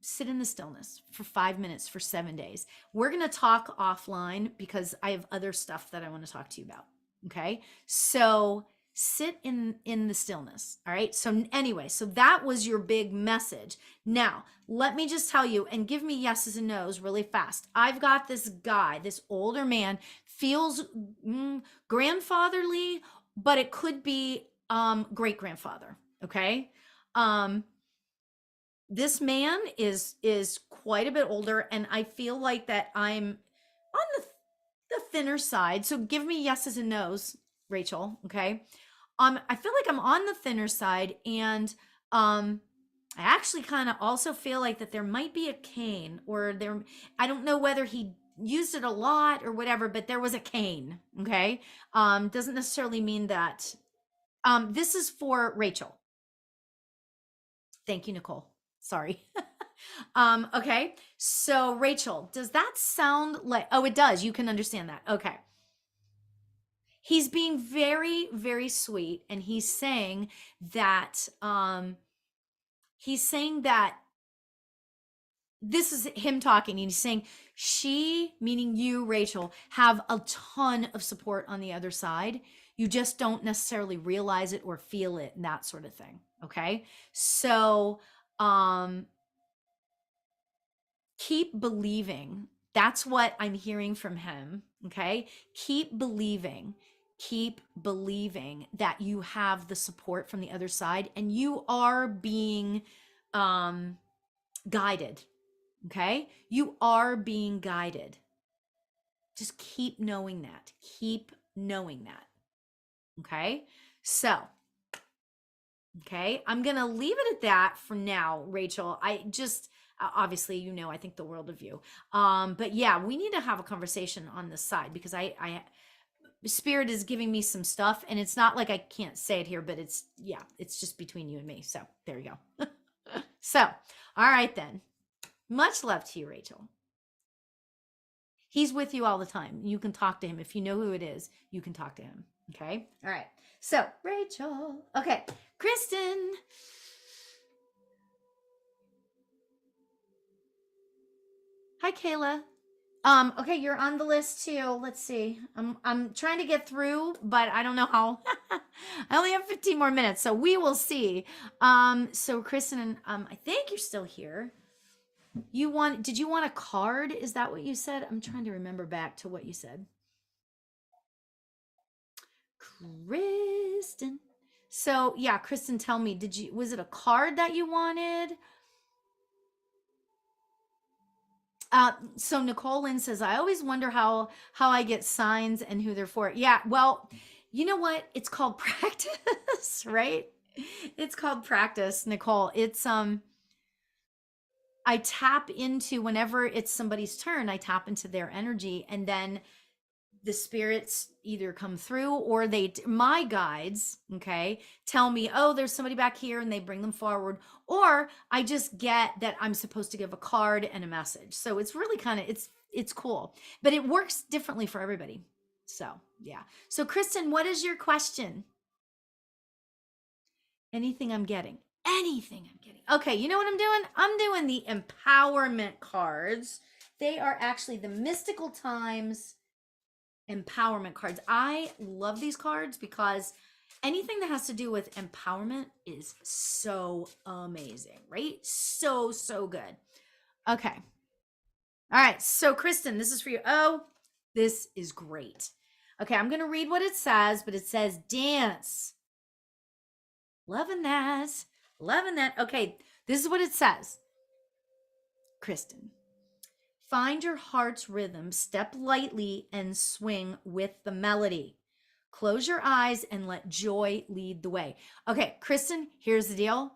sit in the stillness for 5 minutes for 7 days. We're going to talk offline because I have other stuff that I want to talk to you about. Okay. So sit in the stillness. All right. So anyway, so that was your big message. Now, let me just tell you and give me yeses and nos really fast. I've got this guy, this older man, feels grandfatherly, but it could be great grandfather. Okay. This man is quite a bit older, and I feel like that I'm on the thinner side. So give me yeses and nos, Rachel. Okay. I feel like I'm on the thinner side, and I actually kind of also feel like that there might be a cane, or there, I don't know whether he used it a lot or whatever, but there was a cane. Okay. Doesn't necessarily mean that. This is for Rachel. Thank you, Nicole. Sorry. Okay. So Rachel, does that sound like, oh, it does. You can understand that. Okay. He's being very, very sweet. And he's saying that this is him talking, and he's saying she, meaning you, Rachel, have a ton of support on the other side. You just don't necessarily realize it or feel it, and that sort of thing. Okay. So, keep believing. That's what I'm hearing from him. Okay. Keep believing. Keep believing that you have the support from the other side, and you are being guided. Okay. You are being guided. Just keep knowing that. Keep knowing that. Okay. So, okay, I'm going to leave it at that for now, Rachel. I just, obviously, you know, I think the world of you. But yeah, we need to have a conversation on this side, because Spirit is giving me some stuff, and it's not like I can't say it here, but it's just between you and me. So there you go. So, all right then. Much love to you, Rachel. He's with you all the time. You can talk to him. If you know who it is, you can talk to him. Okay. All right. So, Rachel. Okay. Kristen. Hi, Kayla. Okay, you're on the list too. Let's see. I'm trying to get through, but I don't know how. I only have 15 more minutes, so we will see. So Kristen, I think you're still here. Did you want a card? Is that what you said? I'm trying to remember back to what you said. Kristen. So yeah, Kristen, tell me, was it a card that you wanted? So Nicole Lynn says, I always wonder how I get signs and who they're for. Yeah, well, you know what? It's called practice, right? It's called practice, Nicole. It's I tap into, whenever it's somebody's turn, I tap into their energy, and then the spirits either come through, or my guides, okay, tell me, oh, there's somebody back here, and they bring them forward, or I just get that I'm supposed to give a card and a message. So it's really kind of, it's cool, but it works differently for everybody. So yeah. So Kristen, what is your question? Anything I'm getting. Okay, you know what I'm doing? I'm doing the empowerment cards. They are actually the Mystical Times empowerment cards. I love these cards because anything that has to do with empowerment is so amazing, right? So good. Okay. All right. So Kristen, this is for you. Oh, this is great. Okay, I'm going to read what it says, but it says dance. Loving that. Loving that. Okay, this is what it says. Kristen, find your heart's rhythm, step lightly, and swing with the melody. Close your eyes and let joy lead the way. Okay, Kristen, here's the deal.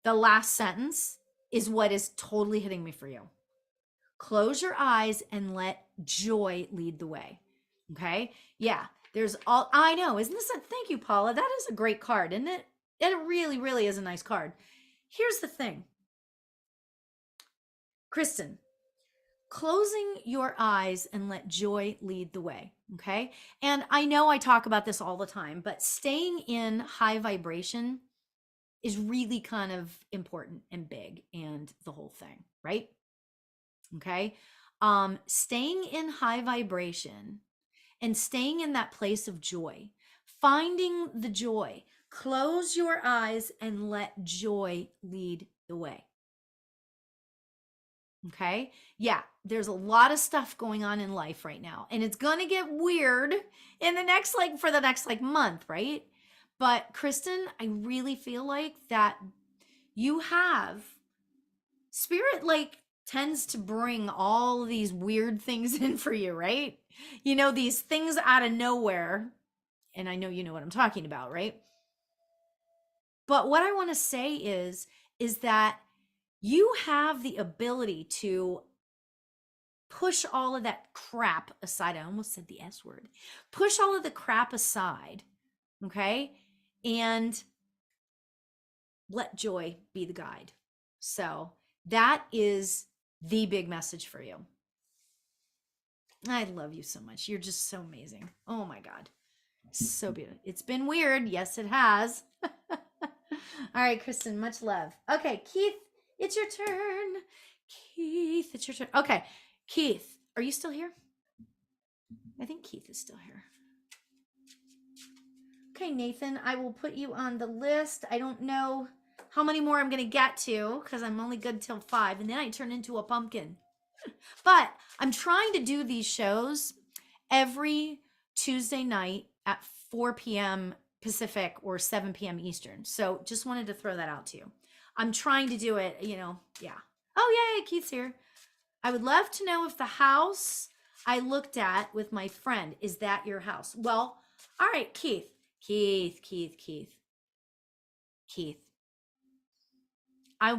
The last sentence is what is totally hitting me for you. Close your eyes and let joy lead the way. Okay? Yeah, I know. Isn't this thank you, Paula. That is a great card, isn't it? It really, really is a nice card. Here's the thing. Kristen, closing your eyes and let joy lead the way. Okay. And I know I talk about this all the time, but staying in high vibration is really kind of important and big, and the whole thing, right? Okay. Staying in high vibration and staying in that place of joy, finding the joy. Close your eyes and let joy lead the way. Okay. Yeah. There's a lot of stuff going on in life right now, and it's going to get weird in the next, for the next month. Right. But Kristen, I really feel like that you have spirit, tends to bring all of these weird things in for you. Right. These things out of nowhere. And I know you know what I'm talking about. Right. But what I want to say is that you have the ability to push all of that crap aside. I almost said the S word. Push all of the crap aside, okay? And let joy be the guide. So that is the big message for you. I love you so much. You're just so amazing. Oh my God. So beautiful. It's been weird. Yes, it has. All right, Kristen, much love. Okay, Keith, it's your turn. Keith, it's your turn. Okay, Keith, are you still here? I think Keith is still here. Okay, Nathan, I will put you on the list. I don't know how many more I'm going to get to because I'm only good till 5, and then I turn into a pumpkin. But I'm trying to do these shows every Tuesday night at 4 p.m. Pacific or 7 p.m. Eastern. So just wanted to throw that out to you. I'm trying to do it, yeah. Oh, yay, Keith's here. I would love to know if the house I looked at with my friend, is that your house? Well, all right, Keith.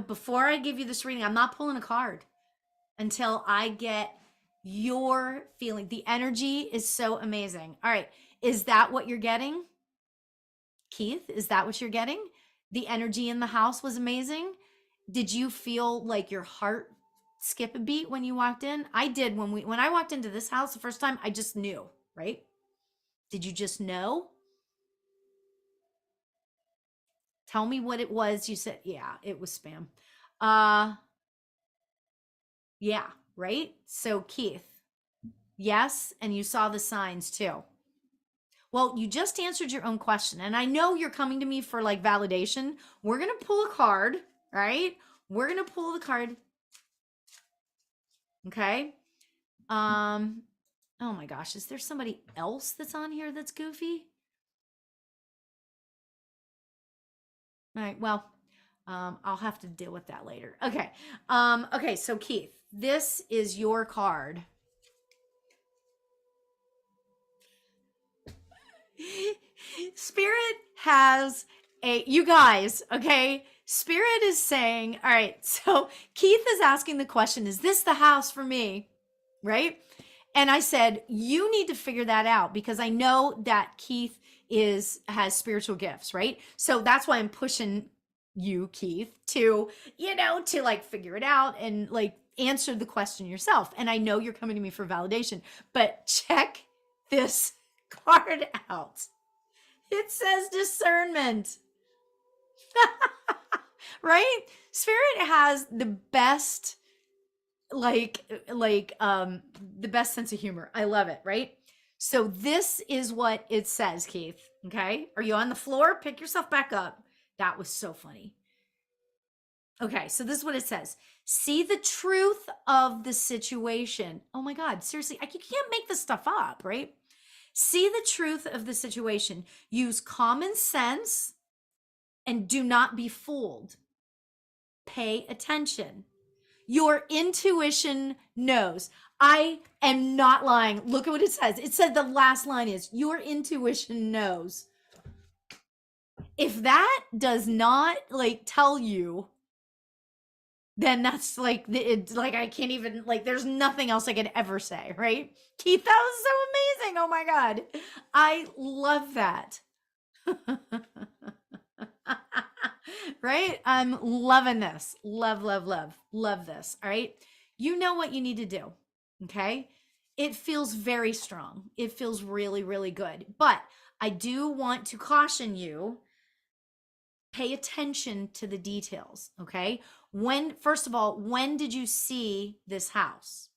Before I give you this reading, I'm not pulling a card until I get your feeling. The energy is so amazing. All right. Is that what you're getting? Keith, is that what you're getting? The energy in the house was amazing. Did you feel like your heart skip a beat when you walked in? I did when I walked into this house the first time. I just knew, right? Did you just know? Tell me what it was. You said, yeah, it was spam. Yeah, right? So Keith, yes, and you saw the signs too. Well, you just answered your own question, and I know you're coming to me for validation. We're going to pull a card, right? We're going to pull the card. Okay? Oh my gosh, is there somebody else that's on here that's goofy? All right, well, I'll have to deal with that later. Okay. Okay, so Keith, this is your card. Spirit has you guys, okay? Spirit is saying, all right, so Keith is asking the question, is this the house for me? Right? And I said, you need to figure that out because I know that Keith has spiritual gifts, right? So that's why I'm pushing you, Keith, to figure it out and answer the question yourself. And I know you're coming to me for validation, but check this card out. It says discernment. Right? Spirit has the best the best sense of humor. I love it, right? So this is what it says, Keith. Okay? Are you on the floor? Pick yourself back up. That was so funny. Okay, so this is what it says. See the truth of the situation. Oh my God, seriously, you can't make this stuff up, right? See the truth of the situation. Use common sense and do not be fooled. Pay attention. Your intuition knows. I am not lying. Look at what it says. It said the last line is, your intuition knows. If that does not tell you, then that's I can't even, there's nothing else I could ever say, right? Keith, that was so amazing. Oh my God. I love that. Right? I'm loving this. Love this. All right. You know what you need to do. Okay. It feels very strong. It feels really, really good. But I do want to caution you, pay attention to the details. Okay. First of all, when did you see this house?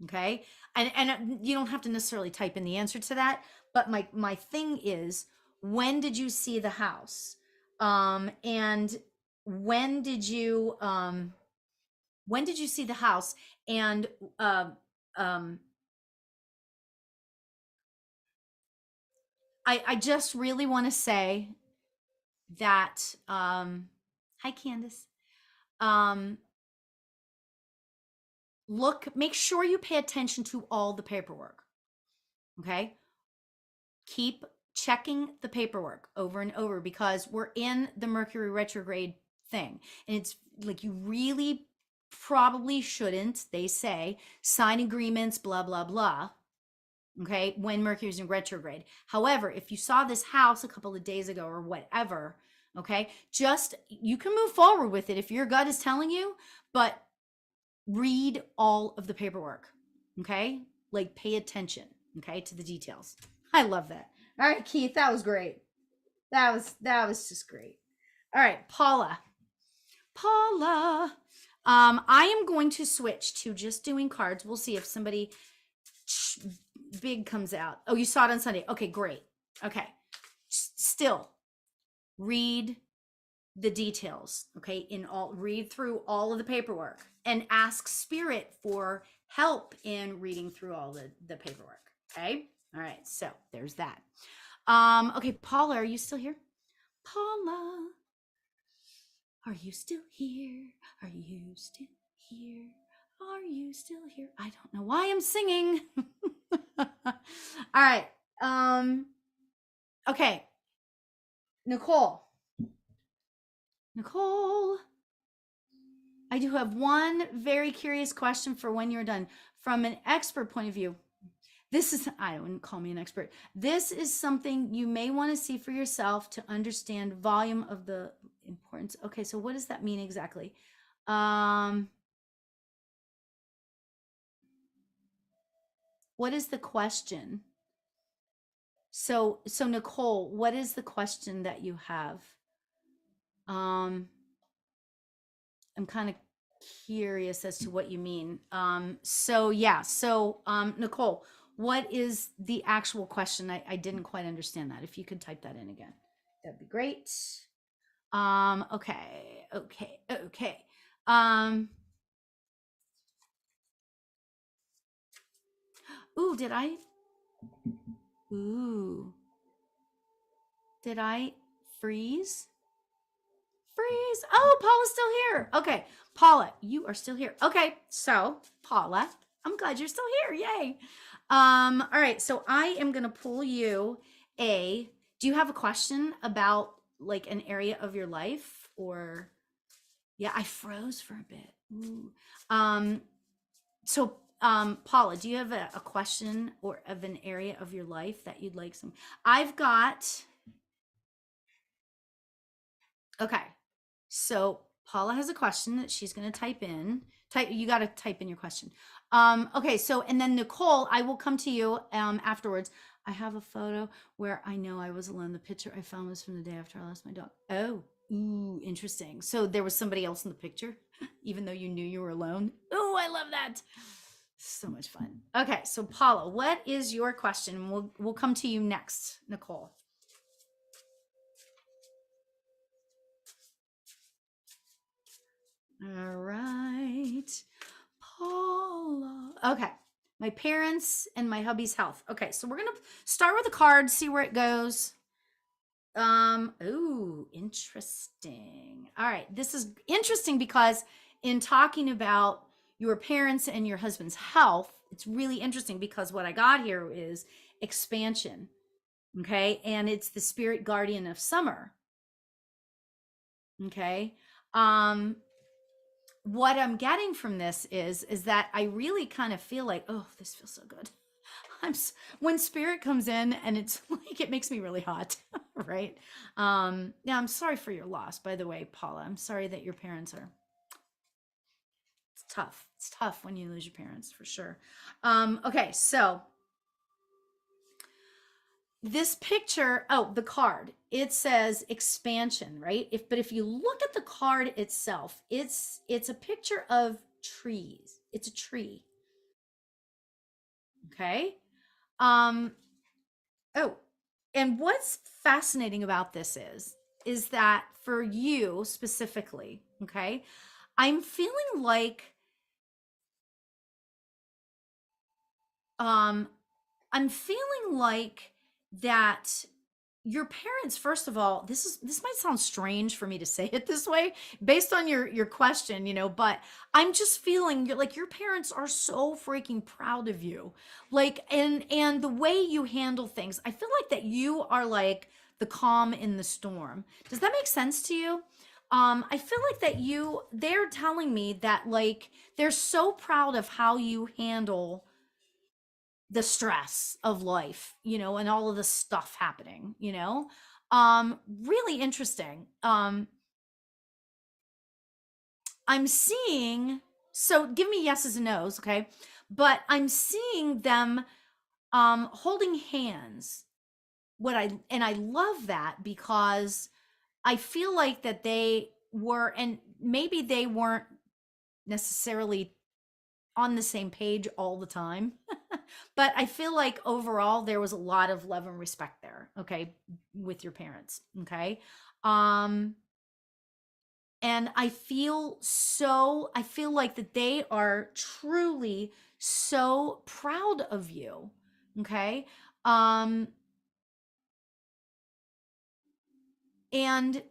Okay. And you don't have to necessarily type in the answer to that, But my thing is, when did you see the house? And when did you see the house? And I just really want to say that hi Candace. Make sure you pay attention to all the paperwork. Okay? Keep checking the paperwork over and over, because we're in the Mercury retrograde thing. And it's like, you really probably shouldn't, they say, sign agreements, blah, blah, blah. Okay, when Mercury's in retrograde. However, if you saw this house a couple of days ago or whatever, okay, just, you can move forward with it if your gut is telling you, but read all of the paperwork. Okay, like pay attention, okay, to the details. I love that. All right, Keith, that was great. That was just great. All right, Paula. I am going to switch to just doing cards. We'll see if somebody big comes out. Oh, you saw it on Sunday. Okay, great. Okay. Still read the details, okay? Read through all of the paperwork and ask spirit for help in reading through all the paperwork, okay? All right, so there's that. Okay, Paula, are you still here? Paula, are you still here? Are you still here? Are you still here? I don't know why I'm singing. All right. Okay. Nicole, I do have one very curious question for when you're done. From an expert point of view, I wouldn't call me an expert. This is something you may want to see for yourself to understand volume of the importance. Okay, so what does that mean exactly? What is the question? So Nicole, what is the question that you have? I'm kind of curious as to what you mean. Nicole, what is the actual question? I didn't quite understand that. If you could type that in again, that'd be great. Okay. Did I freeze? Oh, Paula's still here. Okay, Paula, you are still here. Okay, so Paula, I'm glad you're still here. Yay. All right, so I am gonna pull you do you have a question about like an area of your life? Or yeah, I froze for a bit. Ooh. Paula, do you have a question or of an area of your life that you'd like some? Okay. So Paula has a question that she's going to type in. You got to type in your question. Okay. So, and then Nicole, I will come to you afterwards. I have a photo where I know I was alone. The picture I found was from the day after I lost my dog. Oh, ooh, interesting. So there was somebody else in the picture, even though you knew you were alone. Oh, I love that. So much fun. Okay. So Paula, what is your question? We'll come to you next, Nicole. All right, Paula. Okay, my parents and my hubby's health. Okay, so we're gonna start with a card, see where it goes. Ooh, interesting. All right, this is interesting because in talking about your parents and your husband's health, it's really interesting because what I got here is expansion. Okay, and it's the spirit guardian of summer. Okay. What I'm getting from this is that I really kind of feel like, oh, this feels so good. When spirit comes in and it's like, it makes me really hot, right? Yeah, I'm sorry for your loss, by the way, Paula. I'm sorry that your parents are. It's tough. It's tough when you lose your parents, for sure. Okay, so this picture, the card, it says expansion, right? But if you look at the card itself, it's a picture of trees. It's a tree. Okay. Oh, and what's fascinating about this is that for you specifically, okay, I'm feeling like um I'm feeling like that your parents, first of all, this might sound strange for me to say it this way based on your question, but I'm just feeling like your parents are so freaking proud of you. Like, and the way you handle things. I feel like that you are like the calm in the storm. Does that make sense to you? I feel like that they're telling me that like they're so proud of how you handle the stress of life, and all of the stuff happening, really interesting. I'm seeing, so give me yeses and nos, okay? But I'm seeing them holding hands. I love that because I feel like that they were, and maybe they weren't necessarily on the same page all the time. But I feel like overall there was a lot of love and respect there, okay, with your parents, okay? Um and I feel like that they are truly so proud of you, okay? Um and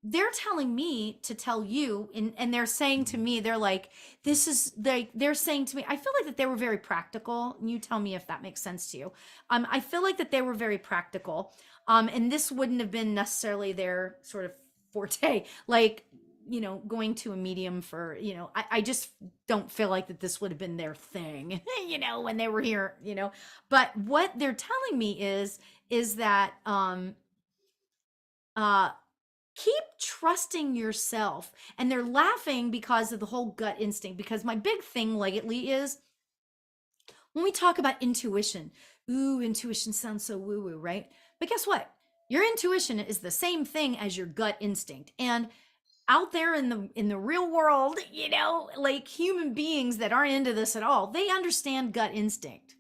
they're telling me to tell you, and they're saying to me, they're like, this is they're saying to me, I feel like that they were very practical, and you tell me if that makes sense to you. I feel like that they were very practical, and this wouldn't have been necessarily their sort of forte, like, going to a medium for, I just don't feel like that this would have been their thing, when they were here, but what they're telling me is that uh keep trusting yourself. And they're laughing because of the whole gut instinct, because my big thing lately is when we talk about intuition. Ooh, intuition sounds so woo woo, right? But guess what, your intuition is the same thing as your gut instinct. And out there in the real world, like human beings that aren't into this at all, they understand gut instinct.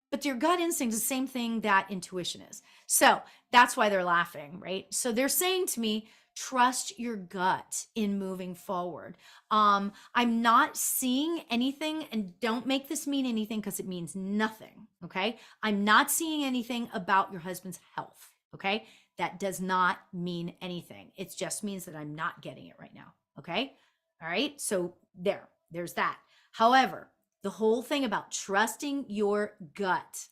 But your gut instinct is the same thing that intuition is. So that's why they're laughing, right? So they're saying to me, trust your gut in moving forward. I'm not seeing anything, and don't make this mean anything because it means nothing. Okay. I'm not seeing anything about your husband's health. Okay. That does not mean anything. It just means that I'm not getting it right now. Okay. All right. So there's that. However, the whole thing about trusting your gut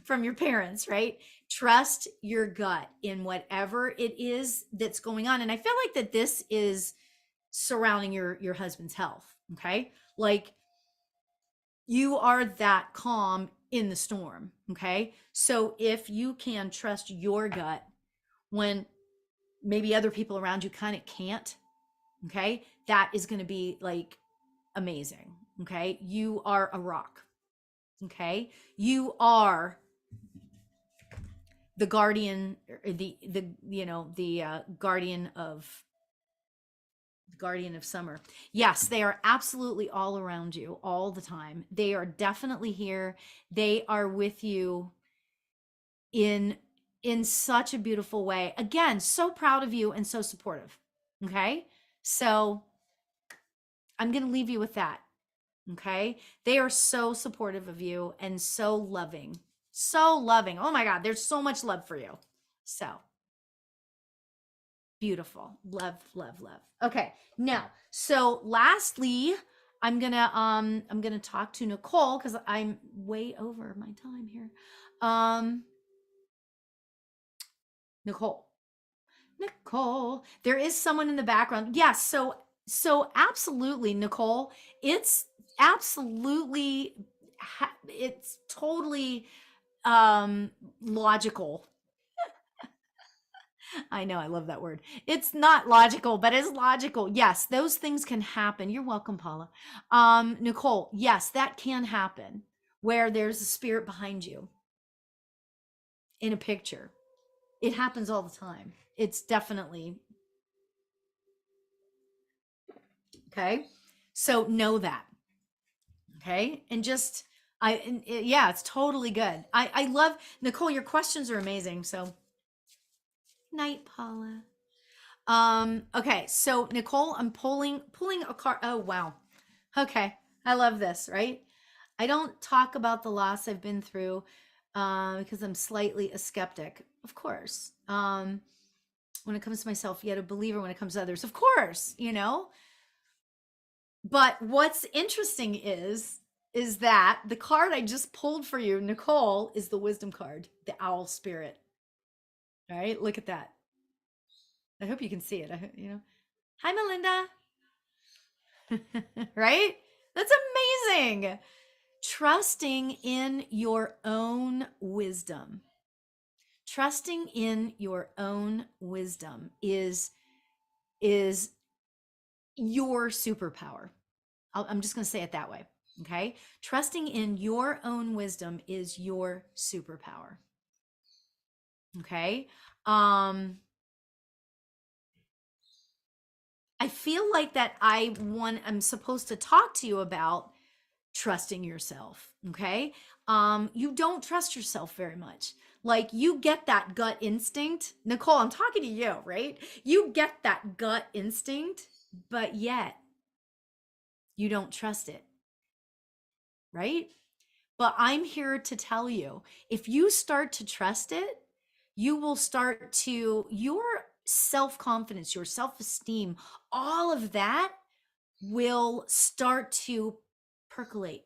from your parents, right? Trust your gut in whatever it is that's going on. And I feel like that this is surrounding your husband's health, okay? Like you are that calm in the storm, okay? So if you can trust your gut when maybe other people around you kind of can't, okay? That is going to be like amazing, okay? You are a rock. Okay, you are the guardian, the guardian of summer. Yes, they are absolutely all around you all the time. They are definitely here. They are with you in such a beautiful way. Again, so proud of you and so supportive. Okay, so I'm going to leave you with that. Okay. They are so supportive of you and so loving. So loving. Oh my God. There's so much love for you. So beautiful. Love, love, love. Okay. Now, so lastly, I'm gonna talk to Nicole because I'm way over my time here. Um, Nicole. Nicole. There is someone in the background. Yes, so absolutely, Nicole. It's absolutely it's totally logical. I know, I love that word. It's not logical, but it's logical. Yes, those things can happen. You're welcome, Paula. Nicole, yes, that can happen where there's a spirit behind you in a picture. It happens all the time. It's definitely okay. So know that. Okay. And just Yeah, it's totally good. I love, Nicole, your questions are amazing. So night, Paula. Okay, so Nicole, I'm pulling a card. Oh wow. Okay. I love this, right? I don't talk about the loss I've been through because I'm slightly a skeptic, of course. When it comes to myself, yet a believer when it comes to others, of course, you know. But what's interesting is that the card I just pulled for you, Nicole, is the wisdom card, the owl spirit. All right, look at that. I hope you can see it. You know, hi, Melinda. Right? That's amazing. Trusting in your own wisdom. Trusting in your own wisdom is your superpower. I'm just going to say it that way. Okay. Trusting in your own wisdom is your superpower. Okay. I feel like that I'm supposed to talk to you about trusting yourself. Okay. You don't trust yourself very much. Like you get that gut instinct. Nicole, I'm talking to you, right? You get that gut instinct, but yet you don't trust it. Right? But I'm here to tell you, if you start to trust it, you will start to, your self-confidence, your self-esteem, all of that will start to percolate,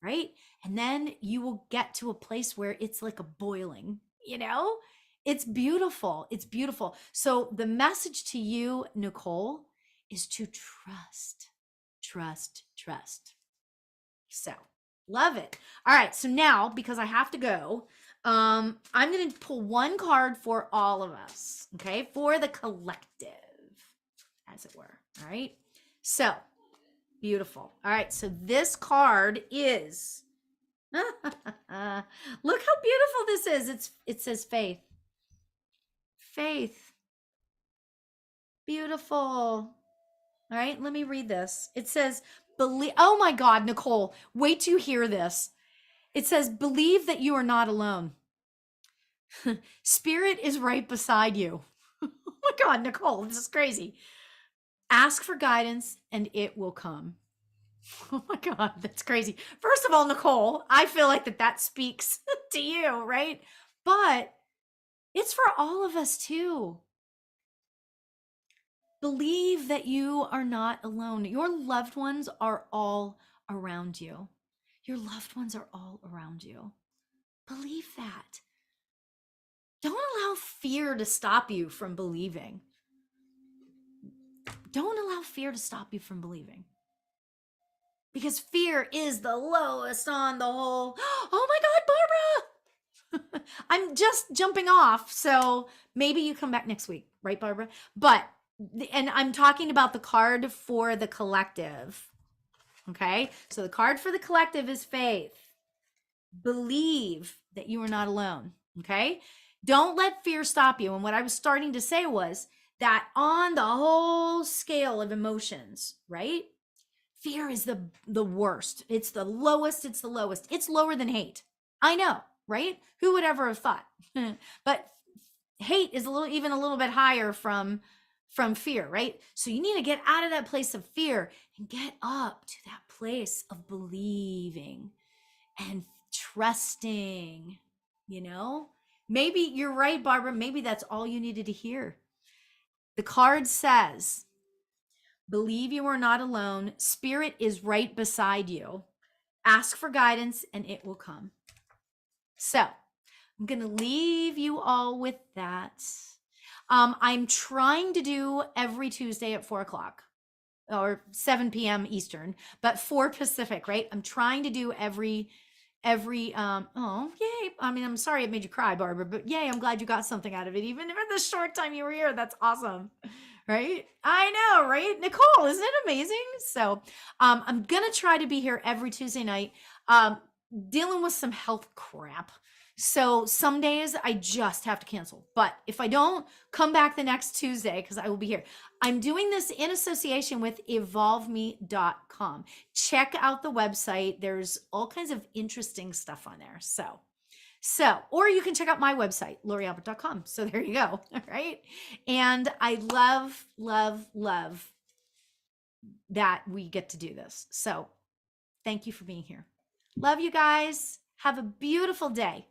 right? And then you will get to a place where it's like a boiling, you know? It's beautiful. It's beautiful. So the message to you, Nicole, is to trust, trust, trust. So love it. All right. So now, because I have to go, I'm going to pull one card for all of us. Okay. For the collective, as it were. All right. So beautiful. All right. So this card is, look how beautiful this is. It says faith. Faith. Beautiful. All right. Let me read this. It says, believe. Oh my God, Nicole, wait till you hear this. It says, believe that you are not alone. Spirit is right beside you. Oh my God, Nicole, this is crazy. Ask for guidance and it will come. Oh my God, that's crazy. First of all, Nicole, I feel like that speaks to you, right? But it's for all of us too. Believe that you are not alone. Your loved ones are all around you. Your loved ones are all around you. Believe that. Don't allow fear to stop you from believing. Don't allow fear to stop you from believing. Because fear is the lowest on the whole. Oh my God, Barbara! I'm just jumping off. So maybe you come back next week, right, Barbara? But, and I'm talking about the card for the collective. Okay. So the card for the collective is faith. Believe that you are not alone. Okay. Don't let fear stop you. And what I was starting to say was that on the whole scale of emotions, right? Fear is the worst. It's the lowest. It's the lowest. It's lower than hate. I know, right? Who would ever have thought? But hate is even a little bit higher from fear, right? So you need to get out of that place of fear and get up to that place of believing and trusting, you know? Maybe you're right, Barbara. Maybe that's all you needed to hear. The card says, believe you are not alone. Spirit is right beside you. Ask for guidance and it will come. So I'm going to leave you all with that. I'm trying to do every Tuesday at 4:00 or 7 p.m. Eastern, but 4 Pacific, right? I'm trying to do every oh yay, I mean, I'm sorry it made you cry, Barbara, but yay, I'm glad you got something out of it, even if in the short time you were here. That's awesome, right? I know, right, Nicole? Isn't it amazing? So I'm gonna try to be here every Tuesday night, dealing with some health crap, So some days I just have to cancel. But if I don't, come back the next Tuesday because I will be here. I'm doing this in association with evolveme.com. Check out the website. There's all kinds of interesting stuff on there. Or you can check out my website, laurialbert.com. So there you go. All right. And I love, love, love that we get to do this. So thank you for being here. Love you guys. Have a beautiful day.